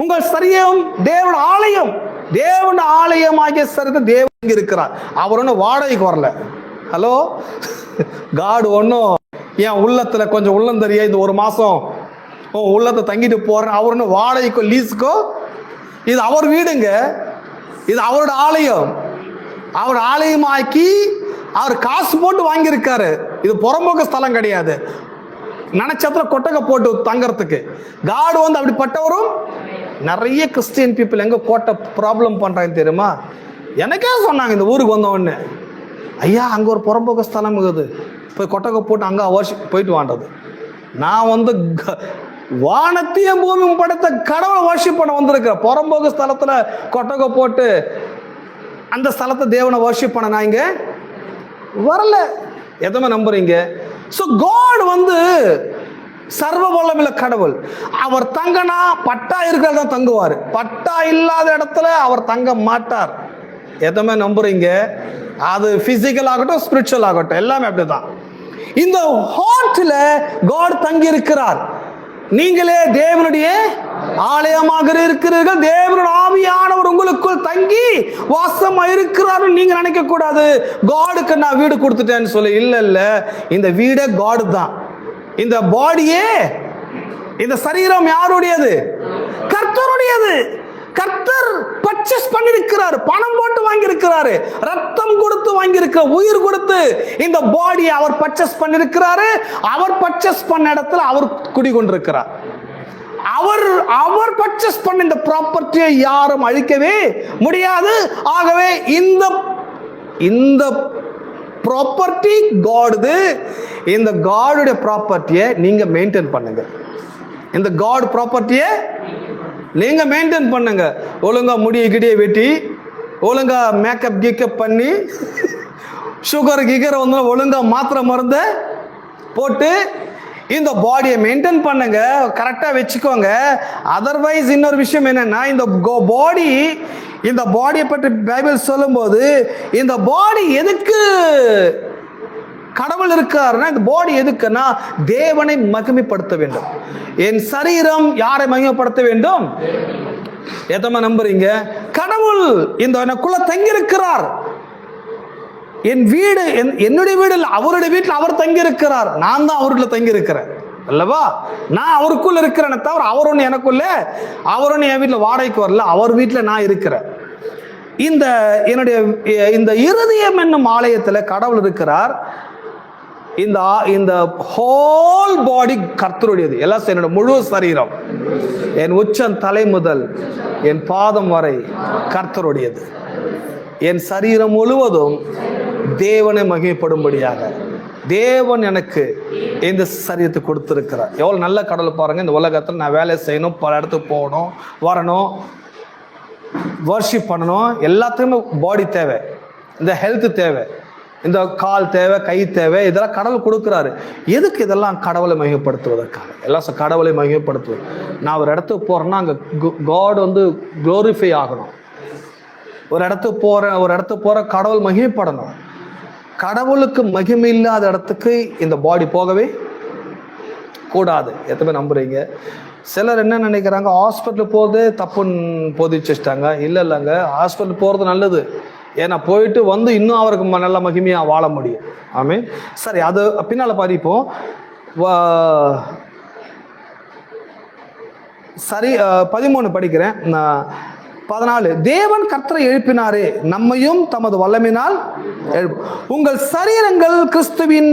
உங்க சரீரம் தேவன் ஆலயம், தேவன் ஆலயமாகிய சரீரத்தில் தேவன் இருக்கிறார். அவர் ஒன்னும் வாடகைக்கு வரல. ஹலோ, காட் ஒன்னும் என் உள்ளத்துல கொஞ்சம் உள்ளந்தறிய இந்த ஒரு மாசம் உள்ளத்தை தங்கிட்டு போறேன், அவர் ஒன்னும் வாடகைக்கோ லீஸுக்கோ. இது அவர் வீடுங்க, இது அவரோட ஆலயம். அவர் ஆலயமாக்கி அவர் காசு போட்டு வாங்கியிருக்காரு. இது புறம்போக்கு ஸ்தலம் கிடையாது, நினைச்சத்துல கொட்டகை போட்டு தங்கறதுக்கு. காடு அப்படிப்பட்டவரும். நிறைய கிறிஸ்டியன் பீப்புள் எங்க கோட்டை ப்ராப்ளம் பண்றாங்க தெரியுமா? எனக்கே சொன்னாங்க இந்த ஊருக்கு வந்தவொடனே, ஐயா அங்க ஒரு புறம்போக்கு ஸ்தலம் இருக்குது, போய் கொட்டகை போட்டு அங்க வர்ஷிப் போயிட்டு வாண்டது. நான் வானத்தையும் பூமி படைத்த கடவுளை வர்ஷிப் பண்ண வந்திருக்கிறேன். புறம்போக்கு ஸ்தலத்துல கொட்டகை போட்டு அந்த ஸ்தலத்தை தேவனை வர்ஷிப் பண்ண நான் இங்க வரல. எதுவுமே நம்புறீங்க? ஸோ காட் சர்வ வல்லமையுள்ள கடவுள். அவர் தங்கனா பட்டா இருக்கிறதா தங்குவார், பட்டா இல்லாத இடத்துல அவர் தங்க மாட்டார். எதுவுமே நம்புறீங்க? அது பிசிக்கல் ஆகட்டும், ஸ்பிரிச்சுவல் ஆகட்டும், எல்லாமே அப்படிதான். இந்த ஹார்ட்ல காட் தங்கி இருக்கிறார். நீங்களே தேவனுடைய ஆலயமாக இருக்கிறீர்கள், தேவனுடைய ஆவியானவர் உங்களுக்குள் தங்கி வாசம் இருக்கிறார். நீங்க நினைக்க கூடாது காடுக்கு நான் வீடு கொடுத்துட்டேன்னு சொல்லி. இல்ல இல்ல, இந்த வீடே காடு தான். இந்த பாடியே, இந்த சரீரம் யாருடையது? கர்த்தருடையது. கர்த்தர் பர்ச்சேஸ் பண்ணிருக்கிறார், பணம் போட்டு வாங்கி இருக்கிறாரு, ரத்தம் கொடுத்து வாங்கி இருக்க, உயிர் கொடுத்து இந்த பாடியை அவர் பர்ச்சேஸ் பண்ணிருக்கிறாரு. அவர் பர்ச்சேஸ் பண்ண இடத்துல அவர் குடிகொண்டிருக்கிறார். அவர் பர்ச்சேஸ் பண்ண இந்த ப்ராப்பர்ட்டியை யாரும் அழிக்கவே முடியாது. ஆகவே இந்த ப்ராப்பர்ட்டி காடுது. இந்த காடுடைய ப்ராப்பர்ட்டியை நீங்க மெயின்டைன் பண்ணுங்க. இந்த காட் ப்ராப்பர்ட்டியை நீங்க மெயின்டைன் பண்ணுங்க. ஒழுங்கா முடிய கிடிய வெட்டி, ஒழுங்கா மேக்கப் கீக்கப் பண்ணி, சுகர் கிகர் வந்து ஒழுங்கா மாத்திரை மருந்து போட்டு இந்த பாடியை மெயின்டைன் பண்ணுங்க, கரெக்டா வச்சுக்கோங்க. அதர்வைஸ் இன்னொரு விஷயம் என்னன்னா, இந்த பாடியை பற்றி பைபிள் சொல்லும்போது, இந்த பாடி எதுக்கு கடவுள் இருக்காருன்னா, இந்த பாடி எதுக்குன்னா தேவனை மகிமைப்படுத்த வேண்டும். என் சரீரம் யாரை மகிமைப்படுத்த வேண்டும்? எத்தனை நம்புறீங்க? கடவுள் இந்த எனக்குள்ள தங்கி இருக்கிறார். என் வீடு என்னுடைய வீடு இல்லை, அவருடைய வீட்டில் அவர் தங்கி இருக்கிறார். நான் தான் அவருக்குள்ள தங்கி இருக்கிறேன் அல்லவா? நான் அவருக்குள்ள இருக்கிறேன்னு தவிர அவர் ஒன்று எனக்குள்ள, அவர் ஒன்று என் வீட்டில் வாடகைக்கு வரல, அவர் வீட்டில் நான் இருக்கிறேன். இந்த இருதயம் என்னும் ஆலயத்தில் கடவுள் இருக்கிறார். இந்த ஹோல் பாடி கர்த்தருடையது. எல்லாம் என்னோட முழு சரீரம், என் உச்சம் தலை முதல் என் பாதம் வரை கர்த்தருடையது. என் சரீரம் முழுவதும் தேவனை மகிமைப்படும்படியாக தேவன் எனக்கு இந்த சரீரத்தை கொடுத்திருக்கிறார். எவ்வளவு நல்ல கடவுள் பாருங்க. இந்த உலகத்தில் நான் வேலை செய்யணும், பல இடத்துக்கு போகணும், வரணும், வர்ஷிப் பண்ணணும், எல்லாத்துக்குமே பாடி தேவை, இந்த ஹெல்த் தேவை, இந்த கால் தேவை, கை தேவை, இதெல்லாம் கடவுள் கொடுக்குறாரு. எதுக்கு? இதெல்லாம் கடவுளை மகிமைப்படுத்துவதற்காக. எல்லாம் கடவுளை மகிமைப்படுத்துவது. நான் ஒரு இடத்துக்கு போறேன்னா அங்கே காட் வந்து குளோரிஃபை ஆகணும். ஒரு இடத்துக்கு போற கடவுள் மகிமைப்படணும். கடவுளுக்கு மகிமை இல்லாத இடத்துக்கு இந்த பாடி போகவே கூடாது. எத்தனை நம்புறீங்க? சிலர் என்ன நினைக்கிறாங்க, ஹாஸ்பிட்டல் போகிறதே தப்புன்னு போதிச்சு வச்சிட்டாங்க. இல்லைங்க, ஹாஸ்பிட்டல் போகிறது நல்லது. ஏன்னா போயிட்டு வந்து இன்னும் அவருக்கு நல்ல மகிமையாக வாழ முடியும். ஆமே. சரி, அது பின்னால் பாதிப்போம். சரி, 13 படிக்கிறேன். 14, தேவன் கர்த்தரை எழுப்பினாரே, நம்மையும் தமது வல்லமையினால் உங்கள் சரீரங்கள் கிறிஸ்துவின்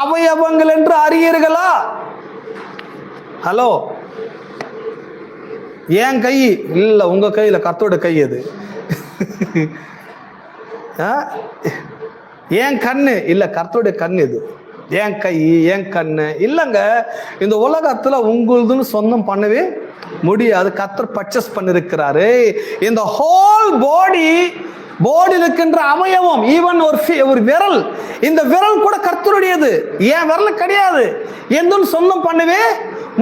அவயவங்கள் என்று அறியீர்களா? ஹலோ, என் கை இல்லை, உங்க கையில கர்த்தரோட கை அது. என் கண்ணு இல்ல, கர்த்தருடைய கண் இது. என் கை, என் கண்ணு இல்லைங்க. இந்த உலகத்துல உங்களுதுன்னு சொந்தம் பண்ணவே முடியாது. கர்த்தர் பர்ச்சேஸ் பண்ணிருக்கிறாரு. இந்த ஹோல் பாடி இருக்கின்ற அவயவம், ஈவன் ஒரு விரல், இந்த விரல் கூட கர்த்தருடையது. என் விரல் கிடையாது, எந்த சொந்தம் பண்ணவே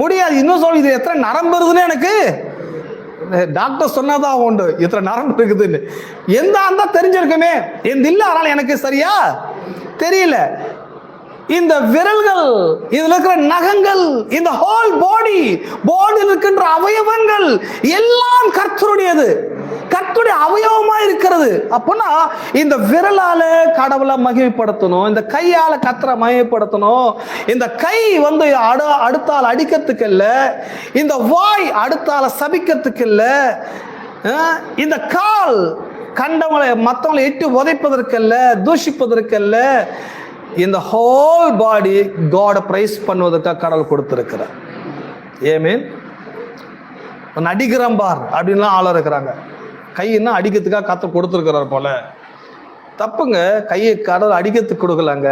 முடியாது. இன்னும் சொல்லி, இது எத்தனை நரம்பு இருக்குதுன்னு எனக்கு டாக்டர் சொன்னாதான் உண்டு இத்தனை நரம்பு இருக்குதுன்னு. எந்த அந்த தெரிஞ்சிருக்குமே, எந்த இல்ல, அதனால எனக்கு சரியா தெரியல. இந்த விரல்கள், இதுல இருக்கிற நகங்கள், இந்த ஹோல் பாடியில் இருக்கின்ற அவயவங்கள் எல்லாம் கர்த்தருடையது, கர்த்தருடைய அவயவமா இருக்கிறது. அப்பனா இந்த விரலால கடவுளை மகிமைப்படுத்தணும், இந்த கையால கர்த்தரை மகிமைப்படுத்தணும். இந்த கை வந்து அடுத்தால அடிக்கிறதுக்கு இல்ல, இந்த வாய் அடுத்தால சபிக்கிறதுக்கு இல்ல, இந்த கால் கண்டவங்களை மற்றவங்களை எட்டி உதைப்பதற்கல்ல, தூஷிப்பதற்கல்ல. இந்த ஹோல் பாடி காடை பிரைஸ் பண்ணுவதற்காக கடவுள் கொடுத்திருக்கிறார். ஏமேன். அடிக்கிறான் பார் அப்படின்லாம் ஆள இருக்கிறாங்க. கையின்னா அடிக்கிறதுக்காக கர்த்தர் கொடுத்துருக்கிறார் போல. தப்புங்க. கையை கடவுள் அடிக்கிறதுக்கு கொடுக்கலாங்க,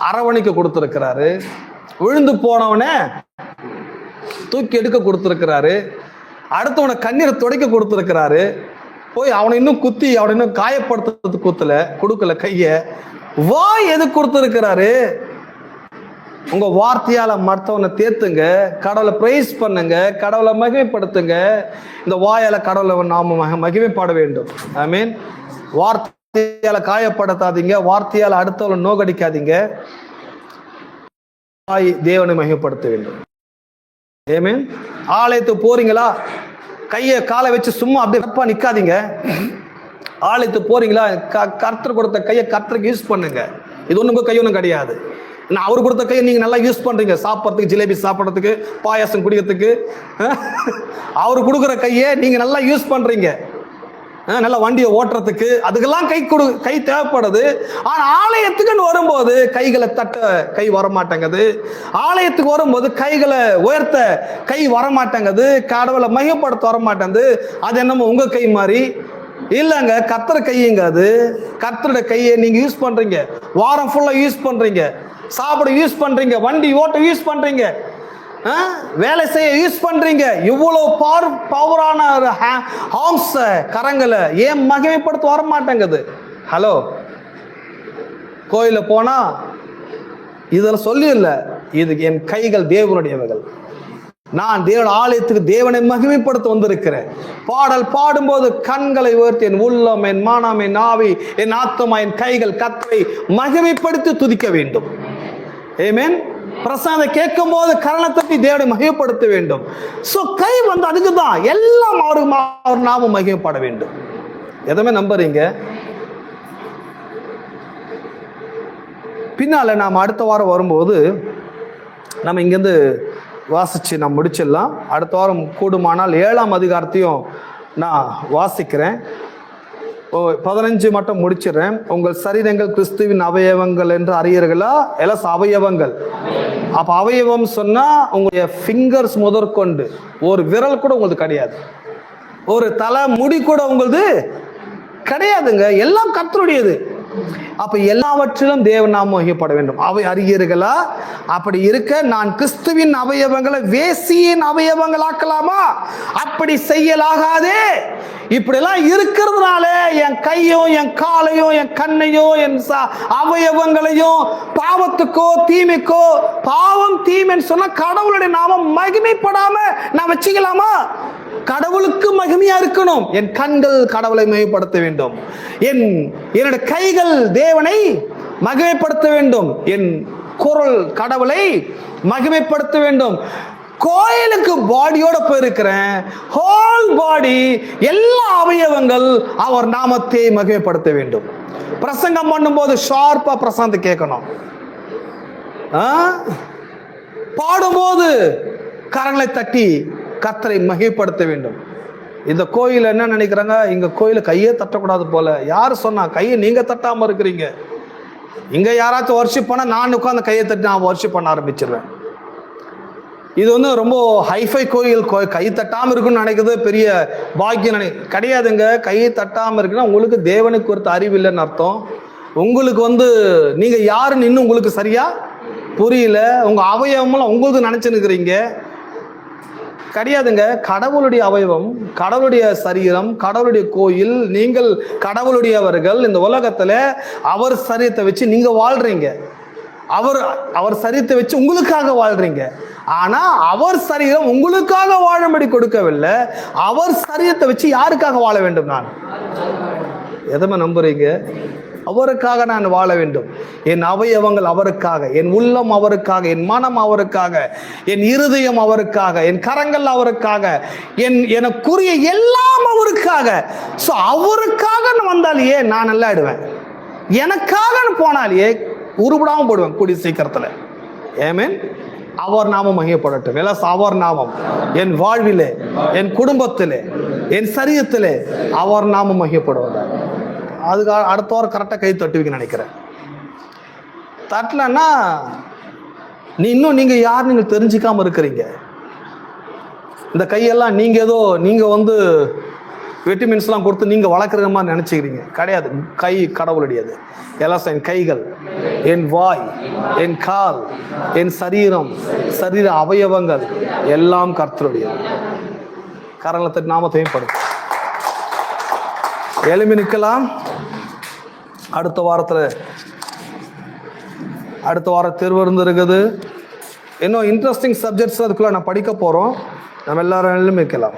அரவணைக்க கொடுத்துருக்கிறாரு. விழுந்து போனவனே தூக்கி எடுக்க கொடுத்துருக்கிறாரு. அடுத்தவனை கண்ணீரை துடைக்க கொடுத்துருக்கிறாரு. போய் அவனை இன்னும் குத்தி அவனை இன்னும் காயப்படுத்துறதுக்கு கொடுக்கல கைய. வாய் எது கொடுத்துருக்கிறாரு? உங்க வார்த்தையால மற்றவனை தேத்துங்க, கடவுளை பிரைஸ் பண்ணுங்க, கடவுளை மகிமைப்படுத்துங்க. இந்த வாயால கடவுளை நாம மகிமைப்பட வேண்டும். ஐ மீன், வார்த்தையால காயப்படுத்தாதீங்க, வார்த்தையால அடுத்தவளை நோகடிக்காதீங்க. தேவனை மகிமைப்படுத்த வேண்டும். ஆமென். ஆலயத்துக்கு போறீங்களா, கையை காலை வச்சு சும்மா அப்படியே தப்பா நிக்காதீங்க. ஆலயத்துக்கு போறீங்களா, கர்த்தர் கொடுத்த கையை கர்த்தருக்கு யூஸ் பண்ணுங்க. இது ஒண்ணும் கை ஒன்றும் கிடையாது. அவர் கொடுத்த கையை நீங்க நல்லா யூஸ் பண்றீங்க, சாப்பிட்றதுக்கு, ஜிலேபி சாப்பிட்றதுக்கு, பாயாசம் குடிக்கிறதுக்கு. அவர் கொடுக்குற கையை நீங்க நல்லா யூஸ் பண்றீங்க, நல்லா வண்டியை ஓட்டுறதுக்கு, அதுக்கெல்லாம் கை தேவைப்படுது. ஆனா ஆலயத்துக்குன்னு வரும்போது கைகளை தட்ட கை வரமாட்டேங்குது. ஆலயத்துக்கு வரும்போது கைகளை உயர்த்த கை வரமாட்டேங்குது. கடவுளை மையப்படுத்த வரமாட்டேங்குது. அது என்னமோ உங்க கை மாதிரி இல்லைங்க, கர்த்தர் கையுங்க. அது கர்த்தருடைய கையை நீங்க யூஸ் பண்றீங்க, வாரம் ஃபுல்லா யூஸ் பண்றீங்க, சாப்பிட யூஸ் பண்றீங்க, வண்டி ஓட்ட யூஸ் பண்றீங்க, வேலை செய்ய யூஸ் பண்றீங்க. இவ்வளவு பவரான ஹார்ம்ஸ் கரங்களை ஏன் மகிமைப்படுத்த வர மாட்டேங்குது? ஹலோ, கோயில போனா இதில் சொல்லி இல்லை, இது என் கைகள் தேவனுடையவைகள், நான் தேவன் ஆலயத்துக்கு தேவனை மகிமைப்படுத்த வந்திருக்கிறேன். பாடல் பாடும்போது கண்களை உயர்த்தி என் உள்ளம், என் மனம், என் ஆவி, என் ஆத்துமா, என் கைகள் கர்த்தரை மகிமைப்படுத்தி துதிக்க வேண்டும். ஆமென். பிரசாதம் கேட்கும் போது கரணை தட்டி தேவனை மகிமைப்படுத்த வேண்டும். சோ கை அதுக்கு தான் எல்லாம் அவர் நாமம் மகிமைப்பட வேண்டும். எதுவுமே நம்புறீங்க? பின்னால நாம் அடுத்த வாரம் வரும்போது நம்ம இங்கேருந்து வாசிச்சு நான் முடிச்சிடலாம். அடுத்த வாரம் கூடுமானால் 7ஆம் அதிகாரத்தையும் நான் வாசிக்கிறேன். 15 மட்டும் முடிச்சிடுறேன். உங்கள் சரீரங்கள் கிறிஸ்துவின் அவயவங்கள் என்று அறியீர்களா? எல்லாம் அவயவங்கள். அப்ப அவயவம் சொன்னா உங்களுடைய ஃபிங்கர்ஸ் முதற்கொண்டு ஒரு விரல் கூட உங்களுக்கு கிடையாது, ஒரு தலை முடி கூட உங்களது கிடையாதுங்க, எல்லாம் கர்த்தருடையது. அப்ப எல்லாவற்றிலும் தேவநாமம் மகிமைப்பட வேண்டும். அவை அறியீர்களா? அப்படி இருக்க நான் கிறிஸ்துவின் அவயவங்களை வேசியின் அவயவங்கள் ஆக்கலாமா? அப்படி செய்யலாகாதே. இப்படிலாம் இருக்கிறதுனால என் கையும், என் காலையும், என் கண்ணையும், என் அவயவங்களையும் பாவத்துக்கோ தீமைக்கோ, பாவம் தீமைன்னு சொன்னா கடவுளுடைய நாமம் மகிமைப்படாம நான் வச்சுக்கலாமா? கடவுளுக்கு மகிமையா இருக்கணும். என் கண்கள் கடவுளை மகிமைப்படுத்த வேண்டும், என்னுடைய கைகள் தேவனை மகிமைப்படுத்த வேண்டும், என் குரல் கடவுளை மகிமைப்படுத்த வேண்டும். கோயிலுக்கு பாடியோட போயிருக்கிறேன், ஹோல் பாடி, எல்லா அவயவங்கள் அவர் நாமத்தை மகிமைப்படுத்த வேண்டும். பிரசங்கம் பண்ணும்போது ஷார்ப்பா பிரசாந்த் கேட்கணும், பாடும்போது கரங்களை தட்டி கர்த்தரை மகிமைப்படுத்த வேண்டும். இந்த கோயில் என்ன நினைக்கிறாங்க, இங்க கோயில கையே தட்டக்கூடாது போல. யாரு சொன்னா? கையை நீங்க தட்டாம இருக்கிறீங்க. இங்க யாராச்சும் வர்ஷிப் பண்ணா நான் உட்காந்து கையை தட்டி நான் வர்ஷிப் பண்ண ஆரம்பிச்சிருவேன். இது ரொம்ப ஹைஃபை கோயில், கை தட்டாம இருக்குன்னு நினைக்கிறது பெரிய பாக்கியம் கிடையாதுங்க. கையை தட்டாம இருக்குன்னா உங்களுக்கு தேவனுக்கு குறித்த அறிவு இல்லைன்னு அர்த்தம். உங்களுக்கு நீங்க யாருன்னு இன்னும் உங்களுக்கு சரியா புரியல. உங்க அவயவமெல்லாம் உங்களுக்கு நினைச்சுன்னுக்கிறீங்க. கிடையாதுங்க. கடவுளுடைய அவயவம், கடவுளுடைய சரீரம், கடவுளுடைய கோயில், நீங்கள் கடவுளுடையவர்கள். இந்த உலகத்துல அவர் சரீரத்தை வச்சு நீங்க வாழ்றீங்க, அவர் சரீரத்தை வச்சு உங்களுக்காக வாழ்றீங்க. ஆனா அவர் சரீரம் உங்களுக்காக வாழும்படி கொடுக்கவில்லை. அவர் சரீரத்தை வச்சு யாருக்காக வாழ வேண்டும்? நான் எதுவுமே நம்புறீங்க? அவருக்காக நான் வாழ வேண்டும். என் அவயவங்கள் அவருக்காக, என் உள்ளம் அவருக்காக, என் மனம் அவருக்காக, என் இருதயம் அவருக்காக, என் கரங்கள் அவருக்காக, எனக்குரிய எல்லாம் அவருக்காக. சோ அவருக்காக வந்தாலேயே நான் நல்லா ஆயிடுவேன். எனக்காக போனாலேயே உருப்படாம போடுவேன் கூடிய சீக்கிரத்துல. ஆமென். அவர் நாமம் மகிமைப்படட்டும். அவர் நாமம் என் வாழ்விலே, என் குடும்பத்திலே, என் சரீரத்திலே அவர் நாமம் மகிமைப்படுவதா. அதுக்கு அடுத்த வாரம் கரெக்டாக கை தட்டுவீங்கன்னு நினைக்கிறேன். தட்டலன்னா நீங்க யார் நீங்க தெரிஞ்சுக்காம இருக்கிறீங்க. இந்த கையெல்லாம் நீங்க விட்டமின்ஸ்லாம் கொடுத்து நீங்க வளர்க்குற மாதிரி நினைச்சுக்கிறீங்க. கிடையாது. கை கடவுளுடையது. எல்லாம் என் கைகள், என் வாய், என் கால், என் சரீர அவயவங்கள் எல்லாம் கர்த்தருடையது. கரங்களை நாமத்தையும் படுத்து எழுப்பி நிற்கலாம். அடுத்த வாரம் திருவிருந்து இருக்குது. இன்னும் இன்ட்ரெஸ்டிங் சப்ஜெக்ட்ஸ் அதுக்குள்ள நான் படிக்க போறோம். நம்ம எல்லாரும் இருக்கலாம்.